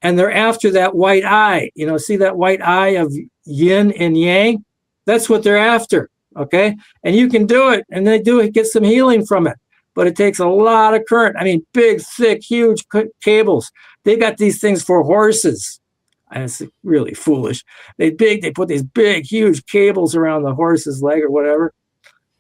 And they're after that white eye. See that white eye of yin and yang? That's what they're after. Okay. And you can do it. And they do it, get some healing from it. but it takes a lot of current. I mean, big, thick, huge cables. They got these things for horses. And it's really foolish. They put these big, huge cables around the horse's leg or whatever,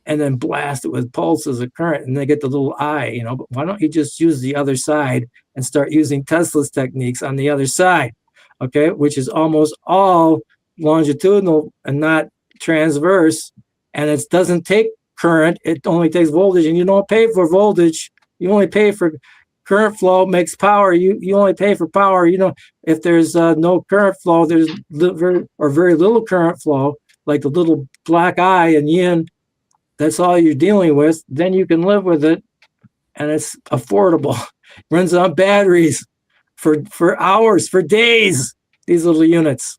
and then blast it with pulses of current, and they get the little eye, you know. But why don't you just use the other side and start using Tesla's techniques on the other side, okay, which is almost all longitudinal and not transverse, and it doesn't take current, it only takes voltage, and you don't pay for voltage, you only pay for current flow makes power. You only pay for power. You know, if there's no current flow, there's very little current flow, like the little black eye and yin. That's all you're dealing with. Then you can live with it, and it's affordable. Runs on batteries for hours, for days. These little units.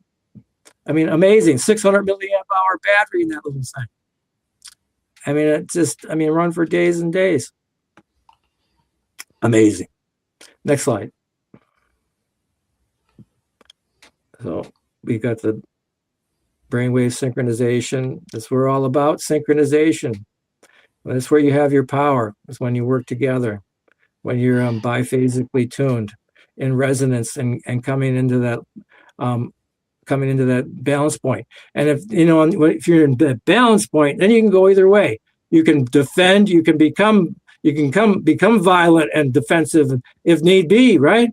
I mean, amazing. 600 milliamp hour battery in that little thing. I mean, it just, I mean, run for days and days. Amazing. Next slide. So we got the brainwave synchronization. That's what we're all about, synchronization. That's where you have your power. It's when you work together, when you're biphasically tuned in resonance and coming into that balance point. And if you know, if you're in that balance point, then you can go either way. You can defend. You can become violent and defensive if need be, right?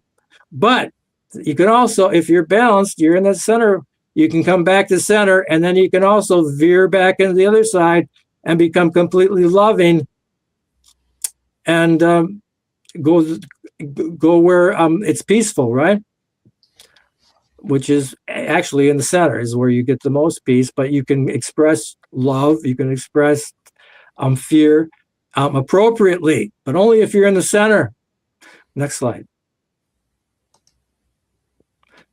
But you can also, if you're balanced, you're in the center. You can come back to center, and then you can also veer back into the other side and become completely loving, and go where it's peaceful, right? Which is actually in the center is where you get the most peace. But you can express love, you can express fear appropriately, but only if you're in the center. Next slide.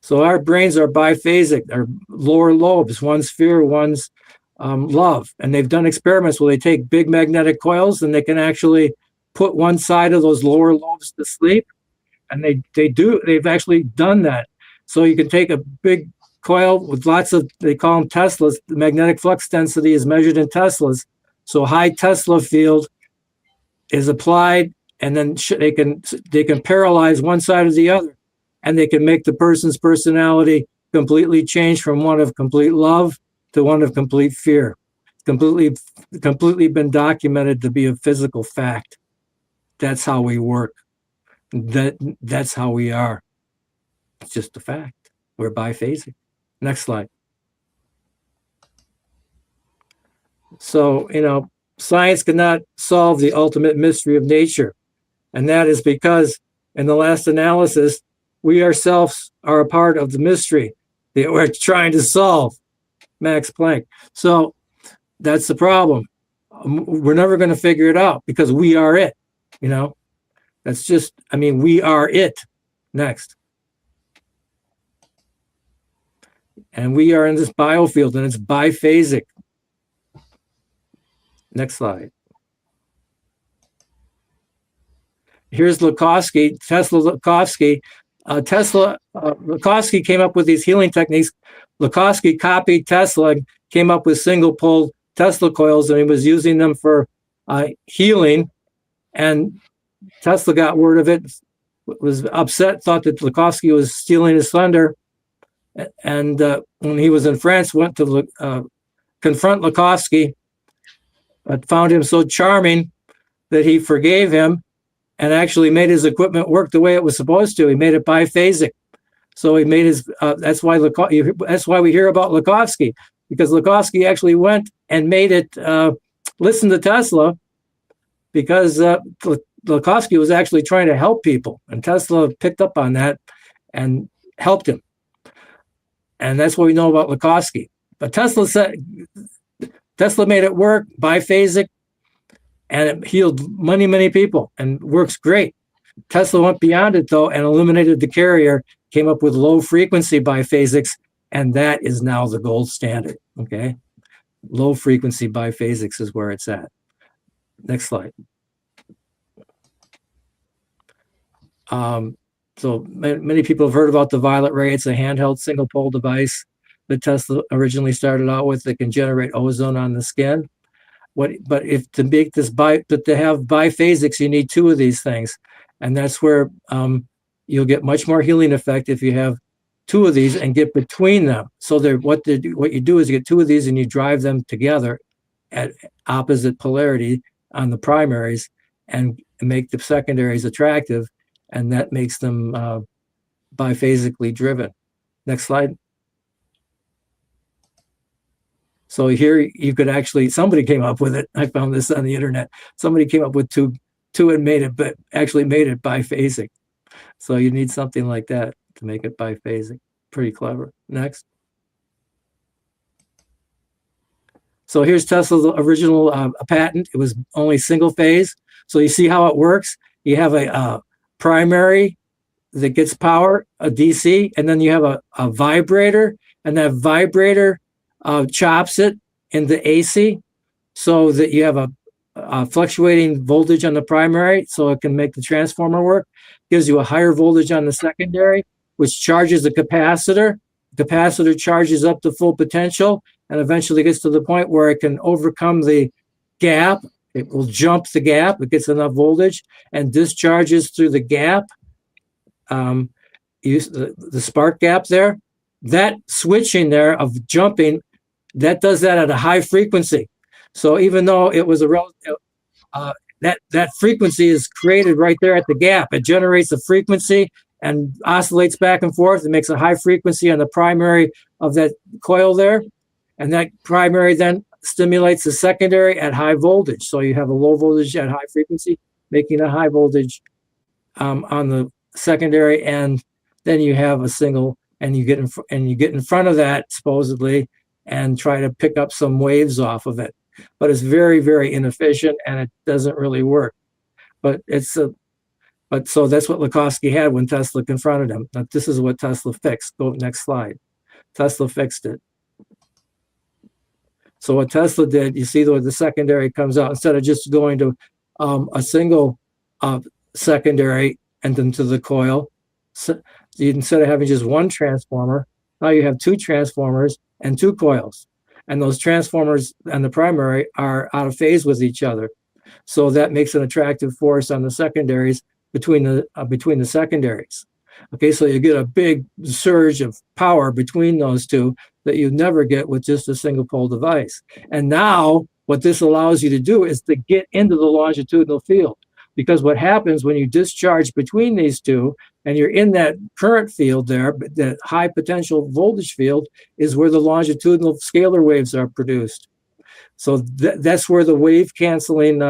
So our brains are biphasic, our lower lobes, one's fear, one's love. And they've done experiments where they take big magnetic coils and they can actually put one side of those lower lobes to sleep. And they've actually done that. So you can take a big coil with lots of, they call them Teslas. The magnetic flux density is measured in Teslas. So high Tesla field is applied, and then they can paralyze one side or the other, and they can make the person's personality completely change from one of complete love to one of complete fear. Completely been documented to be a physical fact. That's how we work. That's how we are. It's just a fact. We're biphasic. Next slide. So, you know, science cannot solve the ultimate mystery of nature. And that is because in the last analysis, we ourselves are a part of the mystery that we're trying to solve. Max Planck. So that's the problem. We're never going to figure it out because we are it. You know, that's just, I mean, we are it. Next. And we are in this biofield, and it's biphasic. Next slide. Here's Lukovsky, Tesla Lukovsky. Lukovsky came up with these healing techniques. Lukovsky copied Tesla and came up with single pole Tesla coils, and he was using them for healing. And Tesla got word of it, was upset, thought that Lukovsky was stealing his thunder. And when he was in France, went to confront Lukovsky, but found him so charming that he forgave him and actually made his equipment work the way it was supposed to. He made it biphasic. So he made his, that's why we hear about Lukovsky, because Lukovsky actually went and made it listen to Tesla, because Lukovsky was actually trying to help people, and Tesla picked up on that and helped him. And that's what we know about Lukovsky. But Tesla made it work biphasic, and it healed many, many people and works great. Tesla went beyond it, though, and eliminated the carrier, came up with low frequency biphasics, and that is now the gold standard, okay? Low frequency biphasics is where it's at. Next slide. So many people have heard about the violet ray. It's a handheld single pole device that Tesla originally started out with that can generate ozone on the skin. But if to make this to have biphasics, you need two of these things, and that's where you'll get much more healing effect if you have two of these and get between them. So what you do is you get two of these and you drive them together at opposite polarity on the primaries and make the secondaries attractive, and that makes them biphasically driven. Next slide. So here you could actually, somebody came up with it. I found this on the internet. Somebody came up with two and made it, but actually made it biphasic. So you need something like that to make it biphasic. Pretty clever. Next. So here's Tesla's original patent. It was only single phase. So you see how it works. You have a primary that gets power, a DC, and then you have a vibrator, and that vibrator chops it into AC so that you have a fluctuating voltage on the primary, so it can make the transformer work. Gives you a higher voltage on the secondary, which charges the capacitor. The capacitor charges up to full potential and eventually gets to the point where it can overcome the gap. It will jump the gap. It gets enough voltage and discharges through the gap. Use the spark gap there. That switching there of jumping, that does that at a high frequency. So even though it was that frequency is created right there at the gap, it generates a frequency and oscillates back and forth. It makes a high frequency on the primary of that coil there, and that primary then stimulates the secondary at high voltage. So you have a low voltage at high frequency, making a high voltage on the secondary, and then you have a single, and you get in front of that supposedly and try to pick up some waves off of it. But it's very, very inefficient, and it doesn't really work. But so that's what Lakowski had when Tesla confronted him. Now, this is what Tesla fixed. Go next slide. Tesla fixed it. So what Tesla did, you see the secondary comes out, instead of just going to a single secondary and then to the coil. So instead of having just one transformer, now you have two transformers and two coils. And those transformers and the primary are out of phase with each other. So that makes an attractive force on the secondaries between the secondaries. Okay, so you get a big surge of power between those two that you never get with just a single pole device. And now what this allows you to do is to get into the longitudinal field. Because what happens when you discharge between these two and you're in that current field there, that high potential voltage field, is where the longitudinal scalar waves are produced. So that's where the wave canceling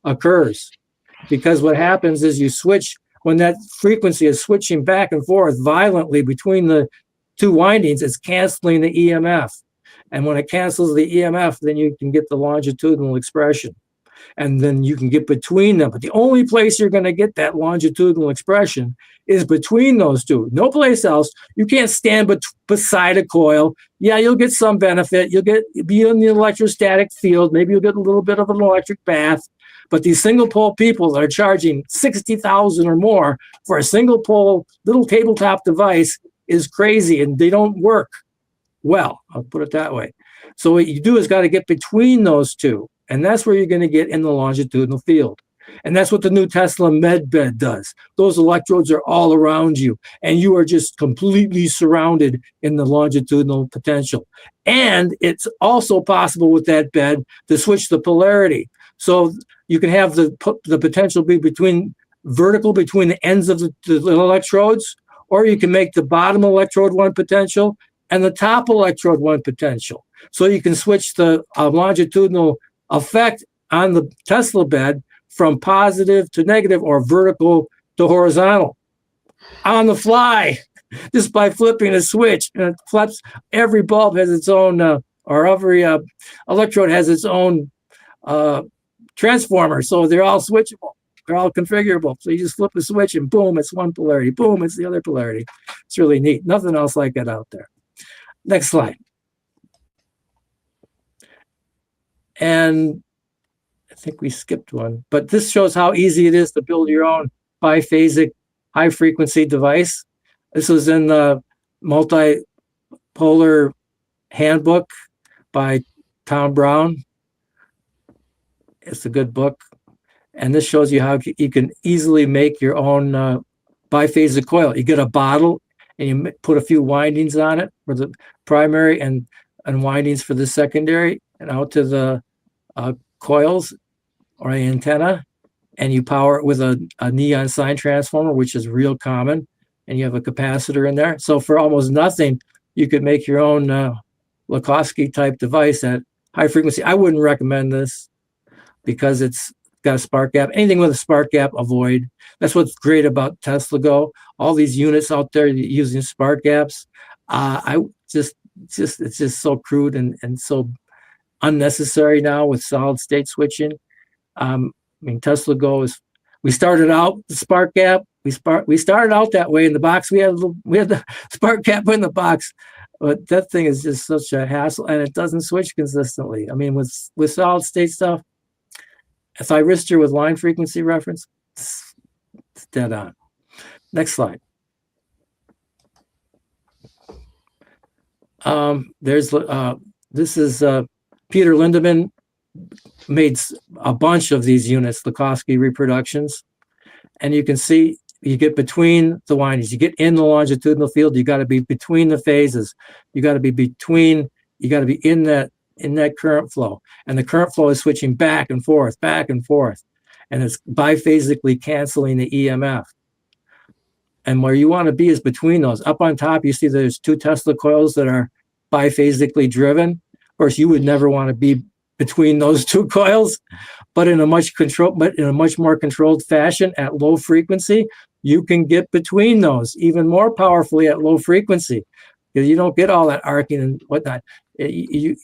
occurs. Because what happens is you switch, when that frequency is switching back and forth violently between the two windings, it's canceling the EMF. And when it cancels the EMF, then you can get the longitudinal expression. And then you can get between them. But the only place you're going to get that longitudinal expression is between those two. No place else. You can't stand beside a coil. Yeah, you'll get some benefit. You'll be in the electrostatic field. Maybe you'll get a little bit of an electric bath. But these single pole people that are charging $60,000 or more for a single pole little tabletop device is crazy, and they don't work well. I'll put it that way. So what you do is got to get between those two. And that's where you're going to get in the longitudinal field. And that's what the new Tesla MedBed does. Those electrodes are all around you, and you are just completely surrounded in the longitudinal potential. And it's also possible with that bed to switch the polarity. So you can have the potential be vertical between the ends of the electrodes, or you can make the bottom electrode one potential and the top electrode one potential. So you can switch the longitudinal effect on the Tesla bed from positive to negative or vertical to horizontal on the fly, just by flipping a switch. And it flips. Every bulb has its own, or every electrode has its own transformer. So they're all switchable. They're all configurable. So you just flip a switch and boom, it's one polarity. Boom, it's the other polarity. It's really neat. Nothing else like it out there. Next slide. And I think we skipped one, but this shows how easy it is to build your own biphasic high frequency device. This was in the Multipolar Handbook by Tom Brown. It's a good book. And this shows you how you can easily make your own biphasic coil. You get a bottle and you put a few windings on it for the primary and windings for the secondary, and out to the coils or the antenna, and you power it with a neon sign transformer, which is real common, and you have a capacitor in there. So for almost nothing, you could make your own Lakowski type device at high frequency. I wouldn't recommend this because it's got a spark gap. Anything with a spark gap, avoid. That's what's great about Tesla Go. All these units out there using spark gaps, it's just so crude and so unnecessary now with solid state switching. I mean, Tesla Go we started out the spark gap. We started out that way in the box. We had the spark gap in the box, but that thing is just such a hassle, and it doesn't switch consistently. I mean, with solid state stuff, a thyristor with line frequency reference, it's dead on. Next slide. This is Peter Lindemann made a bunch of these units, Lakowski reproductions, and you can see you get between the windings, you get in the longitudinal field, you got to be between the phases, you got to be in that current flow, and the current flow is switching back and forth, and it's biphasically canceling the EMF. And where you want to be is between those. Up on top, you see there's 2 Tesla coils that are biphasically driven. Of course, you would never want to be between those 2 coils, but in a much more controlled fashion at low frequency, you can get between those even more powerfully at low frequency, because you don't get all that arcing and whatnot. You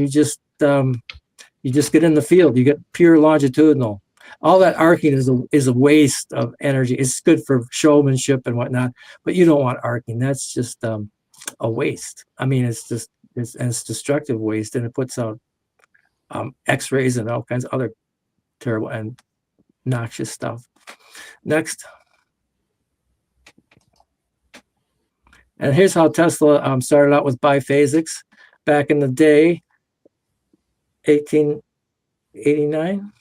just get in the field. You get pure longitudinal. All that arcing is a waste of energy. It's good for showmanship and whatnot, but you don't want arcing. That's just a waste. I mean, it's destructive waste, and it puts out X-rays and all kinds of other terrible and noxious stuff. Next. And here's how Tesla started out with biphasics back in the day, 1889.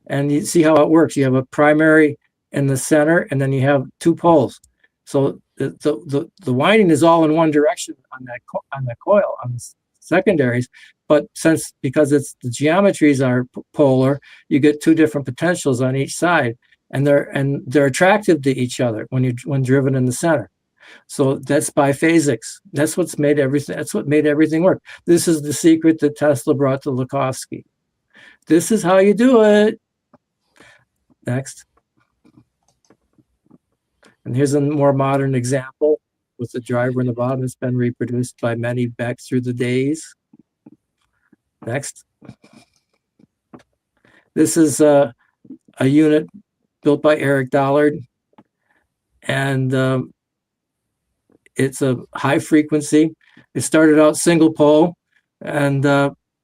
And you see how it works. You have a primary in the center, and then you have 2 poles. So the winding is all in one direction on that coil on the secondaries, but because the geometries are polar, you get 2 different potentials on each side, and they're attractive to each other when driven in the center. So that's biphasics. That's what made everything work. This is the secret that Tesla brought to Lakowski. This is how you do it. Next. And here's a more modern example with the driver in the bottom. It's been reproduced by many back through the days. Next. This is a unit built by Eric Dollard, and it's a high frequency. It started out single pole, and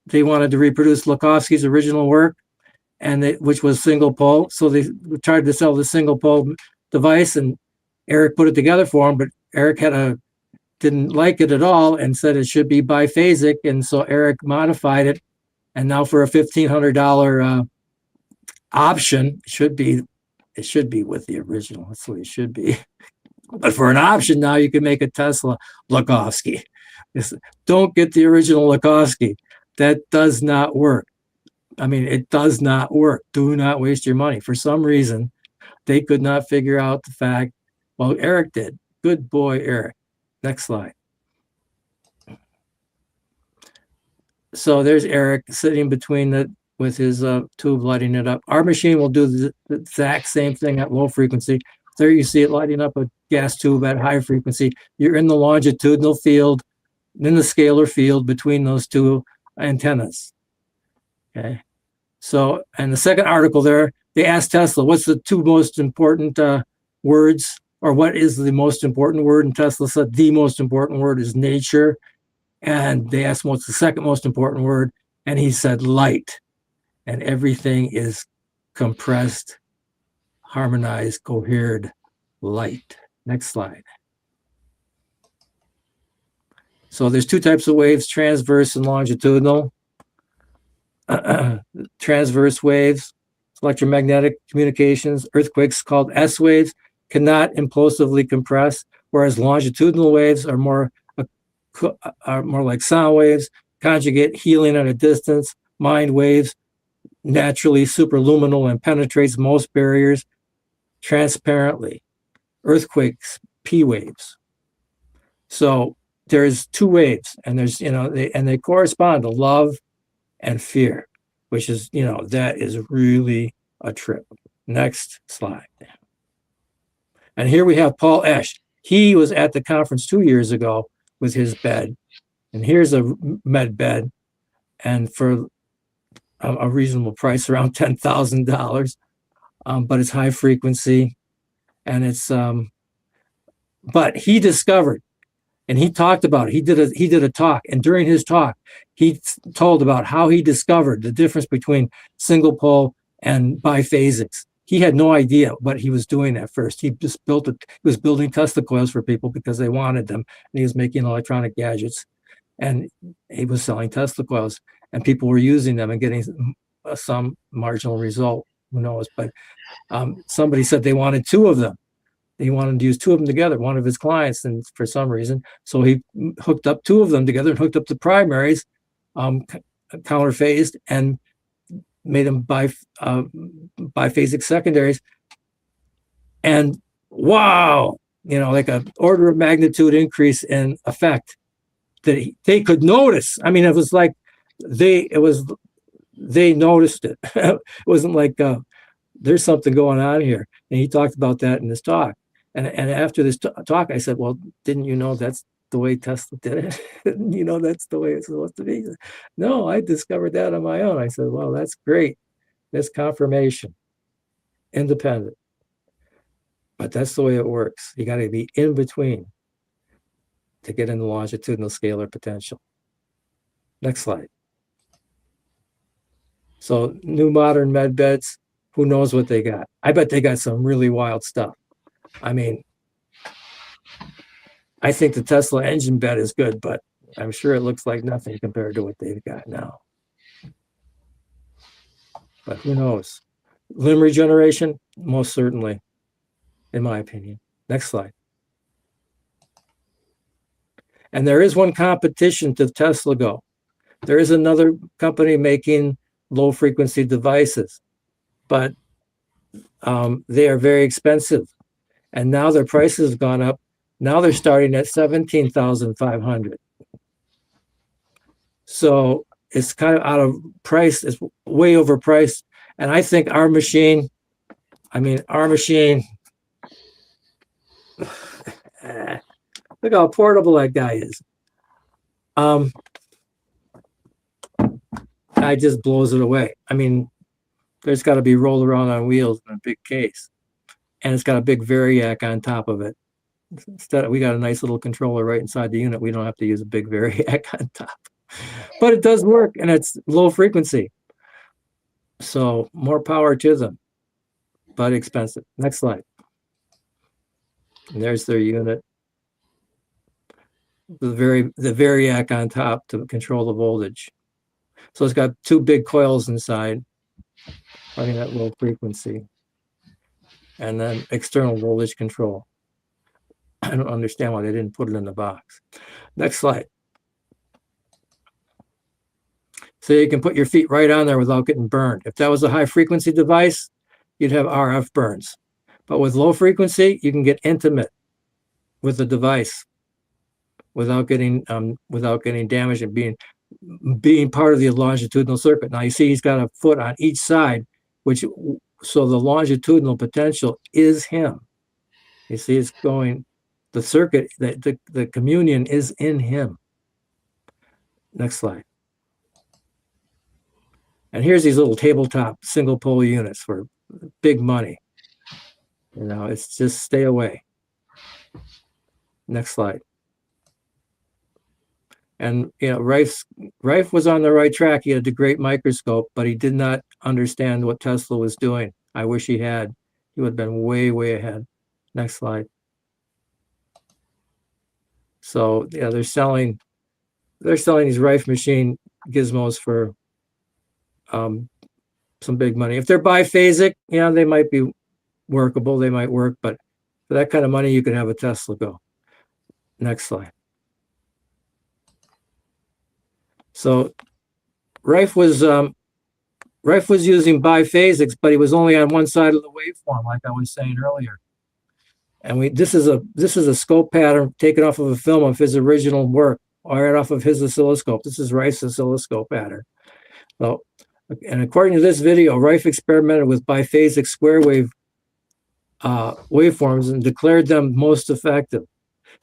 they wanted to reproduce Lakowski's original work, which was single pole. So they tried to sell the single pole device, and Eric put it together for him, but Eric didn't like it at all and said it should be biphasic, and so Eric modified it, and now for a $1,500 option, it should be with the original. That's what it should be. But for an option now, you can make a Tesla Lakowski. Don't get the original Lakowski. That does not work. I mean, it does not work. Do not waste your money. For some reason, they could not figure out the fact. Well, Eric did. Good boy, Eric. Next slide. So there's Eric sitting between with his tube lighting it up. Our machine will do the exact same thing at low frequency. There you see it lighting up a gas tube at high frequency. You're in the longitudinal field, in the scalar field between those 2 antennas. Okay. So, and the second article there, they asked Tesla, what's the 2 most important words, or what is the most important word? And Tesla said the most important word is nature. And they asked what's the second most important word, and he said light. And everything is compressed, harmonized, cohered light. Next slide. So there's 2 types of waves, transverse and longitudinal. transverse waves, electromagnetic communications, earthquakes called S waves, cannot implosively compress, whereas longitudinal waves are more like sound waves, conjugate healing at a distance, mind waves, naturally superluminal and penetrates most barriers transparently. Earthquakes, P waves. So there's two waves, and there's, they correspond to love and fear, which is, that is really a trip. Next slide. And here we have Paul Esch. He was at the conference 2 years ago with his bed. And here's a med bed, and for a reasonable price, around $10,000. But it's high frequency, and it's but he discovered, and he talked about it. He did a talk, and during his talk, he told about how he discovered the difference between single pole and biphasics. He had no idea what he was doing at first. He just he was building Tesla coils for people because they wanted them, and he was making electronic gadgets, and he was selling Tesla coils, and people were using them and getting some marginal result. Who knows? But somebody said they wanted two of them. He wanted to use two of them together, one of his clients, and for some reason, so he hooked up two of them together and hooked up the primaries, counterphased, and made them biphasic secondaries. And wow, like an order of magnitude increase in effect that they could notice. I mean, it was like they noticed it. It wasn't like there's something going on here. And he talked about that in his talk. And after this talk, I said, well, didn't you know that's the way Tesla did it? That's the way it's supposed to be. No, I discovered that on my own. I said, well, that's great. That's confirmation. Independent. But that's the way it works. You got to be in between to get in the longitudinal scalar potential. Next slide. So new modern med beds, who knows what they got? I bet they got some really wild stuff. I mean, I think the Tesla engine bed is good, but I'm sure it looks like nothing compared to what they've got now. But who knows? Limb regeneration, most certainly, in my opinion. Next slide. And there is one competition to Tesla Go. There is another company making low frequency devices, but they are very expensive. And now their prices have gone up. Now they're starting at $17,500. So it's kind of out of price. It's way overpriced. And I think our machine, look how portable that guy is. I just blows it away. I mean, there's got to be rolled around on wheels in a big case. And it's got a big variac on top of it. Instead, we got a nice little controller right inside the unit. We don't have to use a big variac on top. But it does work, and it's low frequency. So more power to them, but expensive. Next slide. And there's their unit. The variac on top to control the voltage. So it's got two big coils inside, running at low frequency. And then external voltage control. I don't understand why they didn't put it in the box. Next slide. So you can put your feet right on there without getting burned. If that was a high frequency device, you'd have RF burns. But with low frequency, you can get intimate with the device without getting damaged and being part of the longitudinal circuit. Now you see he's got a foot on each side, so the longitudinal potential is him. You see, it's going, the circuit, the communion is in him. Next slide. And here's these little tabletop single pole units for big money. It's just stay away. Next slide. And Rife was on the right track. He had a great microscope, but he did not understand what Tesla was doing. I wish he had. He would have been way, way ahead. Next slide. So yeah, they're selling these Rife machine gizmos for some big money. If they're biphasic, yeah, they might be workable. They might work, but for that kind of money, you can have a Tesla Go. Next slide. So Rife was using biphasics, but he was only on one side of the waveform, like I was saying earlier. And this is a scope pattern taken off of a film of his original work, right off of his oscilloscope. This is Rife's oscilloscope pattern. So, and according to this video, Rife experimented with biphasic square wave waveforms and declared them most effective,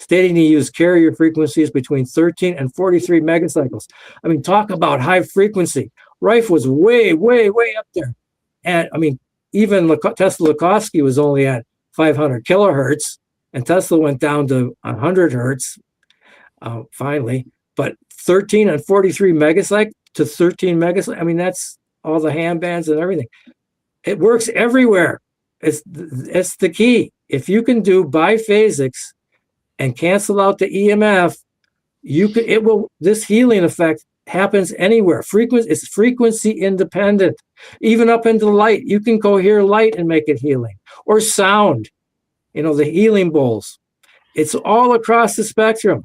stating he used carrier frequencies between 13 and 43 megacycles. I mean, talk about high frequency. Rife was way, way, way up there. And I mean, even Tesla Lukovsky was only at 500 kilohertz, and Tesla went down to 100 hertz finally. But 13 and 43 megacycle to 13 megacycle, I mean, that's all the ham bands and everything. It works everywhere. It's the key. If you can do biphasics and cancel out the EMF, this healing effect happens anywhere. It's frequency independent. Even up into light, you can cohere light and make it healing. Or sound, the healing bowls. It's all across the spectrum.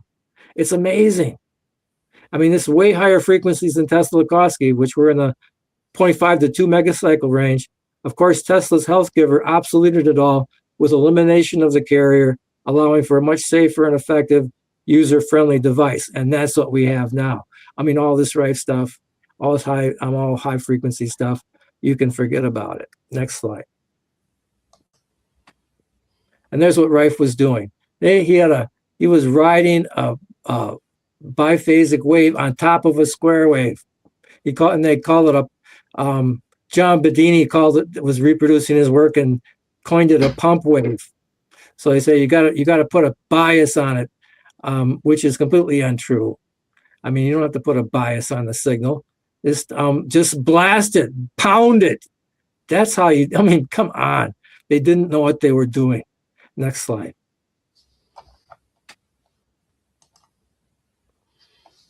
It's amazing. I mean, this is way higher frequencies than Tesla Lukovsky, which were in the 0.5 to 2 megacycle range. Of course, Tesla's health giver obsoleted it all with elimination of the carrier, allowing for a much safer and effective user-friendly device. And that's what we have now. I mean, all this Rife stuff, all high frequency stuff, you can forget about it. Next slide. And there's what Rife was doing. He was riding a biphasic wave on top of a square wave. They call it a John Bedini was reproducing his work and coined it a pump wave. So they say you got to put a bias on it, which is completely untrue. I mean, you don't have to put a bias on the signal. Just blast it, pound it. That's how I mean, come on. They didn't know what they were doing. Next slide.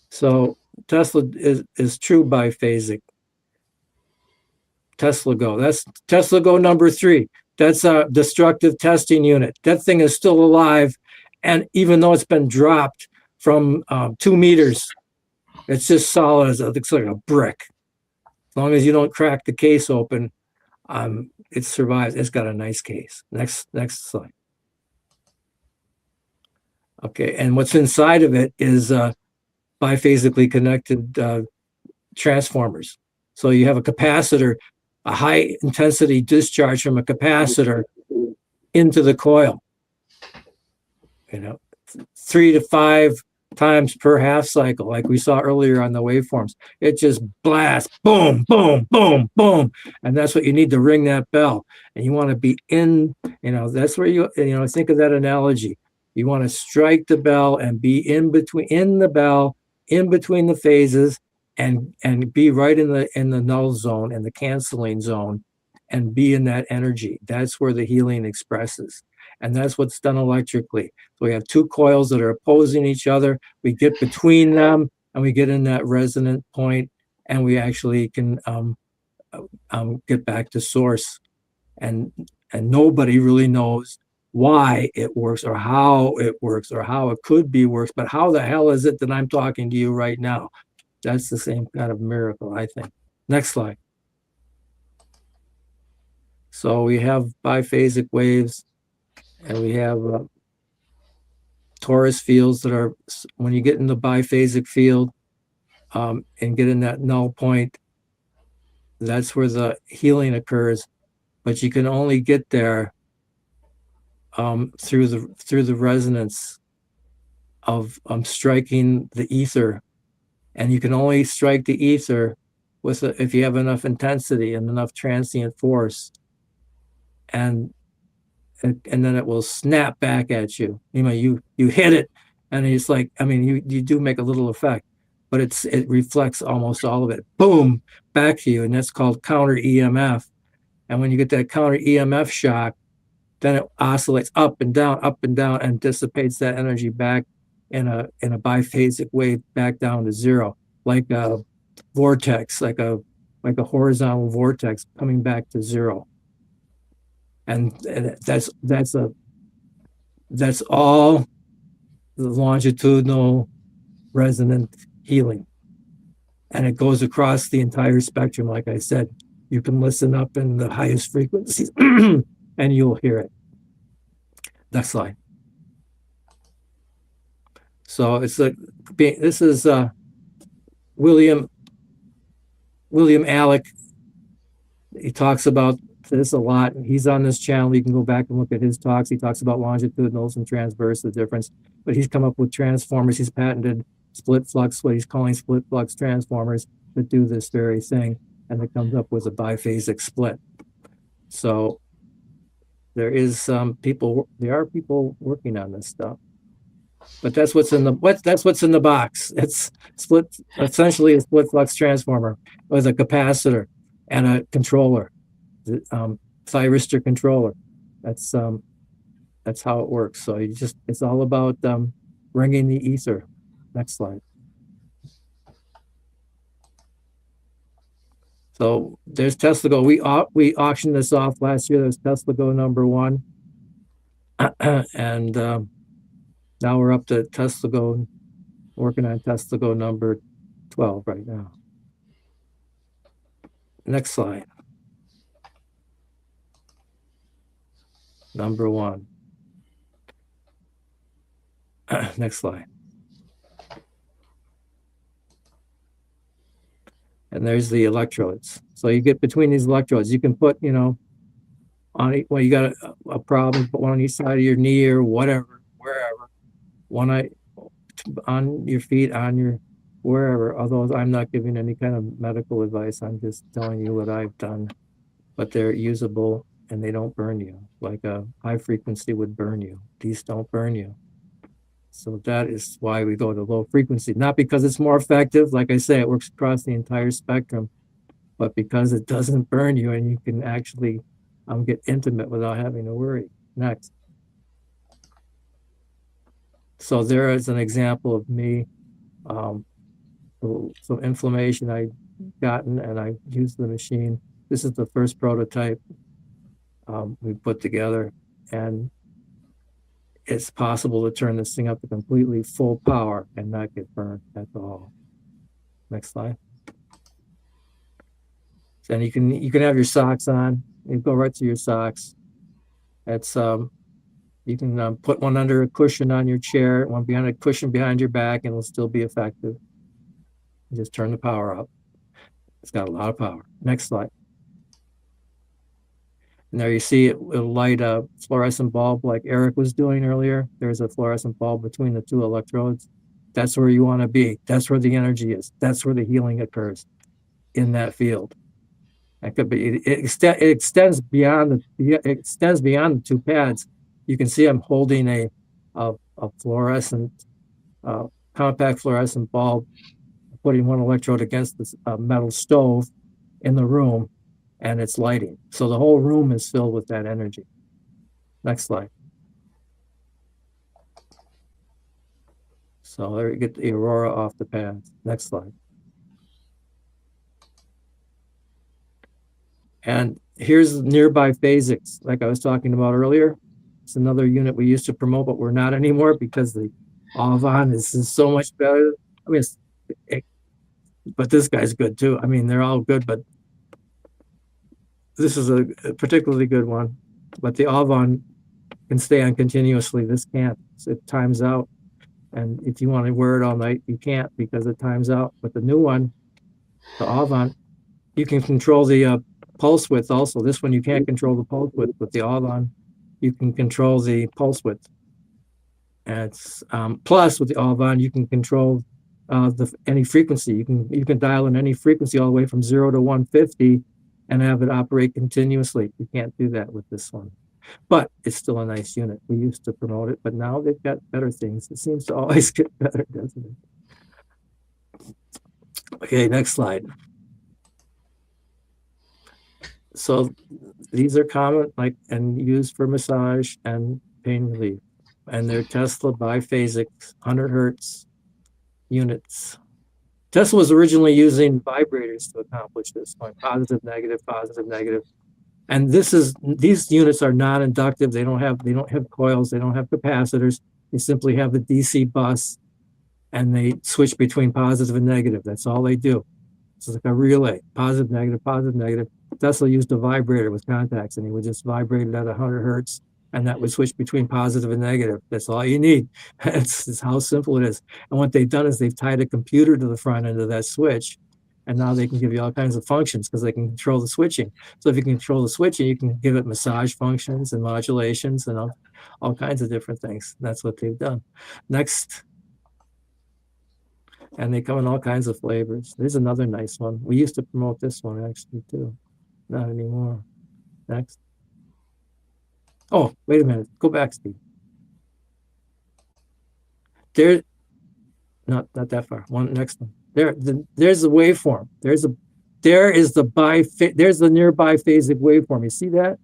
So Tesla is true biphasic. Tesla Go. That's Tesla Go number 3. That's a destructive testing unit. That thing is still alive. And even though it's been dropped from 2 meters, it's just solid as it looks like a brick. As long as you don't crack the case open, it survives. It's got a nice case. Next slide. Okay, and what's inside of it is biphasically connected transformers. So you have a capacitor, a high intensity discharge from a capacitor into the coil. 3 to 5 times per half cycle, like we saw earlier on the waveforms. It just blasts, boom, boom, boom, boom. And that's what you need to ring that bell. And you want to be in, that's where think of that analogy. You want to strike the bell and be in the bell, in between the phases, and be right in the null zone, in the canceling zone, and be in that energy. That's where the healing expresses. And that's what's done electrically. So we have 2 coils that are opposing each other. We get between them and we get in that resonant point, and we actually can get back to source. And nobody really knows why it works or how it works or how it could be works, but how the hell is it that I'm talking to you right now? That's the same kind of miracle, I think. Next slide. So we have biphasic waves, and we have torus fields that are, when you get in the biphasic field and get in that null point, that's where the healing occurs. But you can only get there through the resonance of striking the ether. And you can only strike the ether if you have enough intensity and enough transient force. And then it will snap back at you. You hit it, and it's like, I mean, you do make a little effect, but it reflects almost all of it, boom, back to you, and that's called counter EMF. And when you get that counter EMF shock, then it oscillates up and down, and dissipates that energy back in a biphasic wave back down to zero, like a vortex, like a like a horizontal vortex coming back to zero. And that's all the longitudinal resonant healing. And it goes across the entire spectrum. Like I said, you can listen up in the highest frequencies and you'll hear it. Next slide. So it's like, this is William Alec. He talks about this a lot. He's on this channel. You can go back and look at his talks. He talks about longitudinals and transverse, the difference. But he's come up with transformers. He's patented split flux, what he's calling split flux transformers that do this very thing. And it comes up with a biphasic split. So there are people working on this stuff. But that's what's in the box. It's essentially a split flux transformer with a capacitor and a controller, thyristor controller. That's how it works. So it's all about bringing the ether. Next slide. So there's Tesla Go. We auctioned this off last year. There's Tesla Go number 1, and now we're up to Tesla Go, working on Tesla Go number 12 right now. Next slide. Number 1. Next slide. And there's the electrodes. So you get between these electrodes, you can put, on you got a problem, put one on each side of your knee or whatever, wherever. One on your feet, on your wherever. Although I'm not giving any kind of medical advice, I'm just telling you what I've done. But they're usable and they don't burn you like a high frequency would burn you. These don't burn you. So that is why we go to low frequency. Not because it's more effective. Like I say, it works across the entire spectrum, but because it doesn't burn you and you can actually get intimate without having to worry. Next. So there is an example of me, some inflammation I gotten and I used the machine. This is the first prototype we put together, and it's possible to turn this thing up to completely full power and not get burned at all. Next slide. And you can have your socks on. You go right to your socks. It's you can put one under a cushion on your chair, one behind a cushion behind your back, and it'll still be effective. You just turn the power up. It's got a lot of power. Next slide. And there you see it'll light a fluorescent bulb like Eric was doing earlier. There's a fluorescent bulb between the 2 electrodes. That's where you want to be. That's where the energy is. That's where the healing occurs, in that field. It could be. It extends beyond the 2 pads. You can see I'm holding a fluorescent, compact fluorescent bulb, putting one electrode against this metal stove in the room, and it's lighting. So the whole room is filled with that energy. Next slide. So there you get the aurora off the pads. Next slide. And here's nearby phasics, like I was talking about earlier. It's another unit we used to promote, but we're not anymore because the Avon is so much better. I mean, but this guy's good too. I mean, they're all good, but this is a particularly good one. But the Avon can stay on continuously. This can't. It times out. And if you want to wear it all night, you can't because it times out. But the new one, the Avon, you can control the pulse width also. This one, you can't control the pulse width. With the Avon, you can control the pulse width. And it's, plus, with the Avon, you can control any frequency. You can dial in any frequency all the way from 0 to 150 and have it operate continuously. You can't do that with this one. But it's still a nice unit. We used to promote it, but now they've got better things. It seems to always get better, doesn't it? Okay, next slide. So these are common, and used for massage and pain relief. And they're Tesla biphasic 100 hertz units. Tesla was originally using vibrators to accomplish this, going positive, negative, positive, negative. And these units are non-inductive. They don't have coils. They don't have capacitors. They simply have the DC bus, and they switch between positive and negative. That's all they do. It's like a relay, positive, negative, positive, negative. Tesla used a vibrator with contacts, and he would just vibrate it at 100 hertz, and that would switch between positive and negative. That's all you need. It's how simple it is. And what they've done is they've tied a computer to the front end of that switch, and now they can give you all kinds of functions because they can control the switching. So if you can control the switching, you can give it massage functions and modulations and all kinds of different things. That's what they've done. Next. And they come in all kinds of flavors. There's another nice one. We used to promote this one actually too. Not anymore. Next. Oh, wait a minute. Go back, Steve. There, not that far. One next one. There's the waveform. There's the near biphasic waveform. You see that?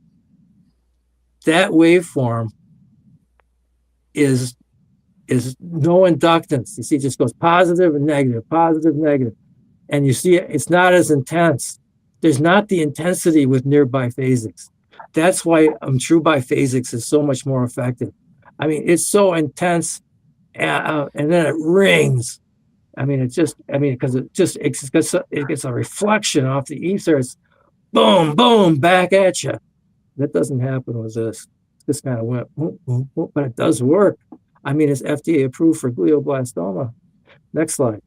That waveform is no inductance. You see, it just goes positive and negative, positive, negative. And you see it's not as intense. There's not the intensity with near biphasics. That's why true biphasics is so much more effective. I mean, it's so intense, and then it rings. I mean, because it gets a reflection off the ether. It's boom, boom, back at you. That doesn't happen with this. This kind of went, but it does work. I mean, it's FDA approved for glioblastoma. Next slide.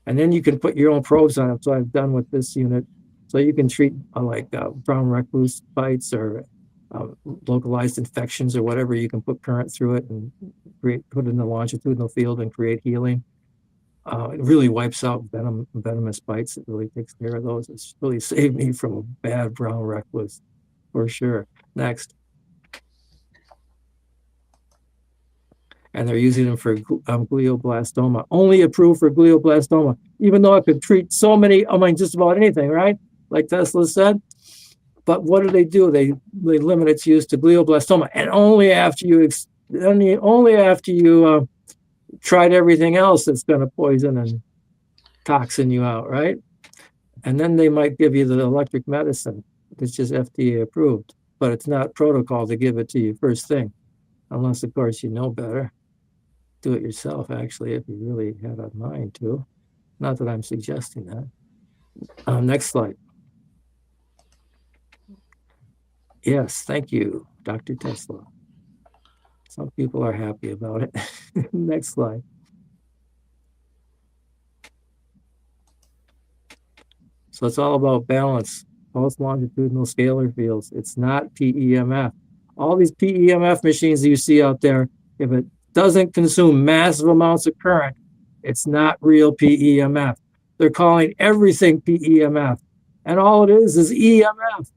And then you can put your own probes on it. So I've done with this unit. So you can treat brown recluse bites or localized infections or whatever. You can put current through it and put it in the longitudinal field and create healing. It really wipes out venomous bites. It really takes care of those. It's really saved me from a bad brown recluse for sure. Next. And they're using them for glioblastoma, only approved for glioblastoma, even though it could treat so many, just about anything, right? Like Tesla said. But what do? They limit its use to glioblastoma, and only after you tried everything else that's going to poison and toxin you out, right? And then they might give you the electric medicine, that's just FDA approved, but it's not protocol to give it to you first thing, unless of course you know better. Do it yourself, actually, if you really had a mind to. Not that I'm suggesting that. Next slide. Yes, thank you, Dr. Tesla. Some people are happy about it. Next slide. So it's all about balance. Pulse longitudinal scalar fields. It's not PEMF. All these PEMF machines that you see out there, if it doesn't consume massive amounts of current, it's not real PEMF. They're calling everything PEMF. And all it is EMF.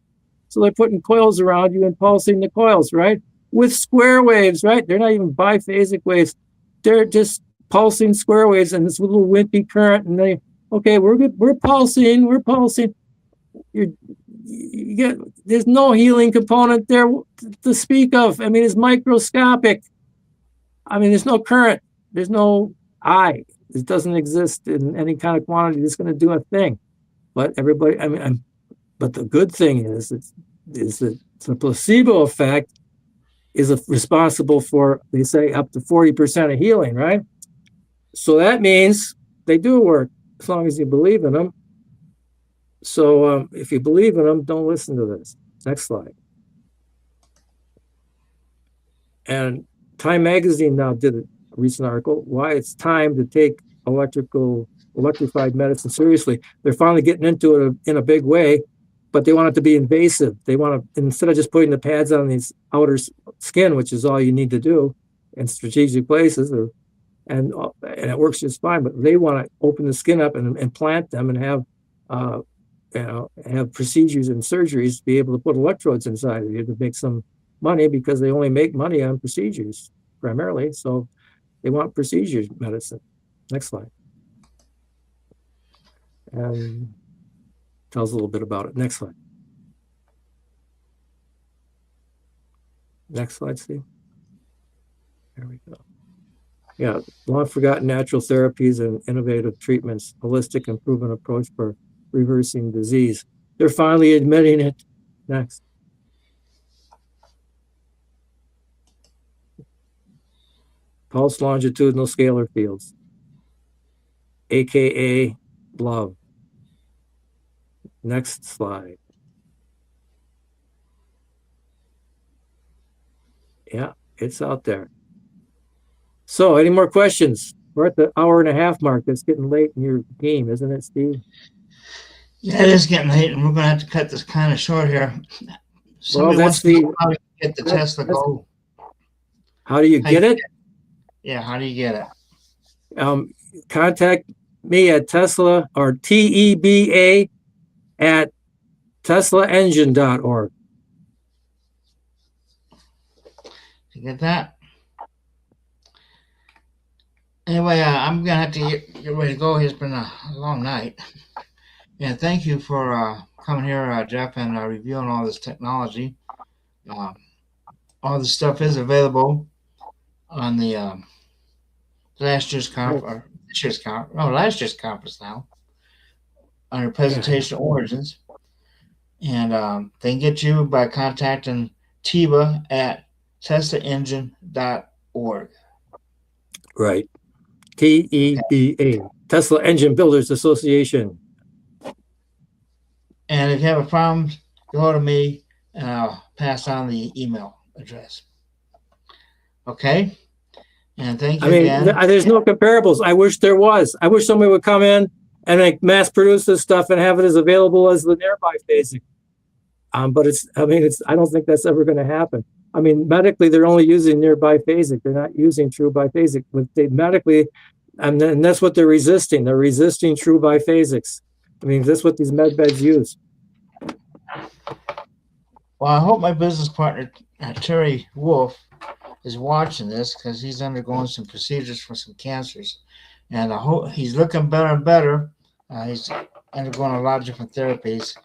So they're putting coils around you and pulsing the coils, right? With square waves, right? They're not even biphasic waves. They're just pulsing square waves and this little wimpy current. And we're good. We're pulsing. There's no healing component there to speak of. I mean, it's microscopic. I mean, there's no current. There's no I. It doesn't exist in any kind of quantity that's going to do a thing. But everybody, but the good thing is that the placebo effect is responsible for, they say, up to 40% of healing, right? So that means they do work as long as you believe in them. So if you believe in them, don't listen to this. Next slide. And Time Magazine now did a recent article, why it's time to take electrified medicine seriously. They're finally getting into it in a big way, but they want it to be invasive. They want to, instead of just putting the pads on these outer skin, which is all you need to do in strategic places, and it works just fine, but they want to open the skin up and implant them and have procedures and surgeries to be able to put electrodes inside of you to make some money, because they only make money on procedures primarily. So they want procedures medicine. Next slide. And tells a little bit about it. Next slide. Next slide, Steve. There we go. Yeah, long forgotten natural therapies and innovative treatments, holistic and proven approach for reversing disease. They're finally admitting it. Next. Pulse longitudinal scalar fields, AKA love. Next slide. Yeah, it's out there. So, any more questions? We're at the hour and a half mark. It's getting late in your game, isn't it, Steve? Yeah, it is getting late, and we're going to have to cut this kind of short here. Somebody Well, wants that's to know how to get the Tesla Go. How do you get it? Yeah, how do you get it? Contact me at Tesla or TEBA at teslaengine.org. You get that? Anyway, I'm going to have to get ready to go. It's been a long night. And thank you for coming here, Jeff, and reviewing all this technology. All this stuff is available on the last year's conference, last year's conference now, under presentation origins. And they can get you by contacting TEBA at teslaengine.org. Right. TEBA, Tesla Engine Builders Association. And if you have a problem, go to me and I'll pass on the email address. Okay? And thank you again. There's no comparables. I wish there was. I wish somebody would come in and like mass produce this stuff and have it as available as the nearby phasing. But I don't think that's ever going to happen. I mean, medically, they're only using nearby phasic. They're not using true biphasic. Medically, and that's what they're resisting. They're resisting true biphasics. I mean, that's what these med beds use. Well, I hope my business partner, Terry Wolf, is watching this because he's undergoing some procedures for some cancers. And I hope he's looking better and better. He's undergoing a lot of different therapies.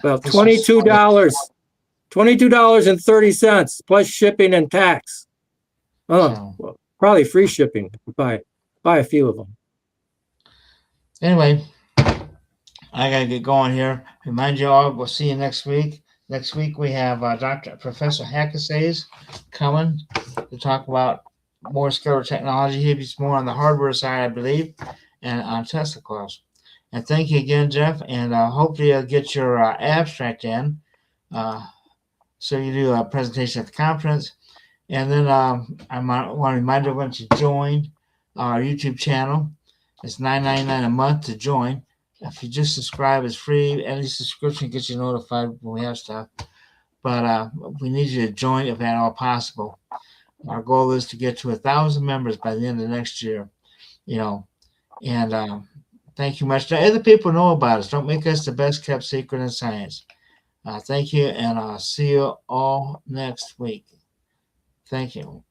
Well, $22.30 plus shipping and tax. Well, probably free shipping. Buy a few of them. Anyway, I gotta get going here. Remind you all, we'll see you next week. Next week we have Professor Hackasays coming to talk about more scalar technology. He's more on the hardware side, I believe, and on Tesla coils. And thank you again, Jeff. And hopefully you'll get your abstract in. So you do a presentation at the conference. And then I want to remind everyone to join our YouTube channel. It's $9.99 a month to join. If you just subscribe, it's free. Any subscription gets you notified when we have stuff. But we need you to join if at all possible. Our goal is to get to 1,000 members by the end of next year. And thank you much. Other people know about us. Don't make us the best kept secret in science. Thank you, and I'll see you all next week. Thank you.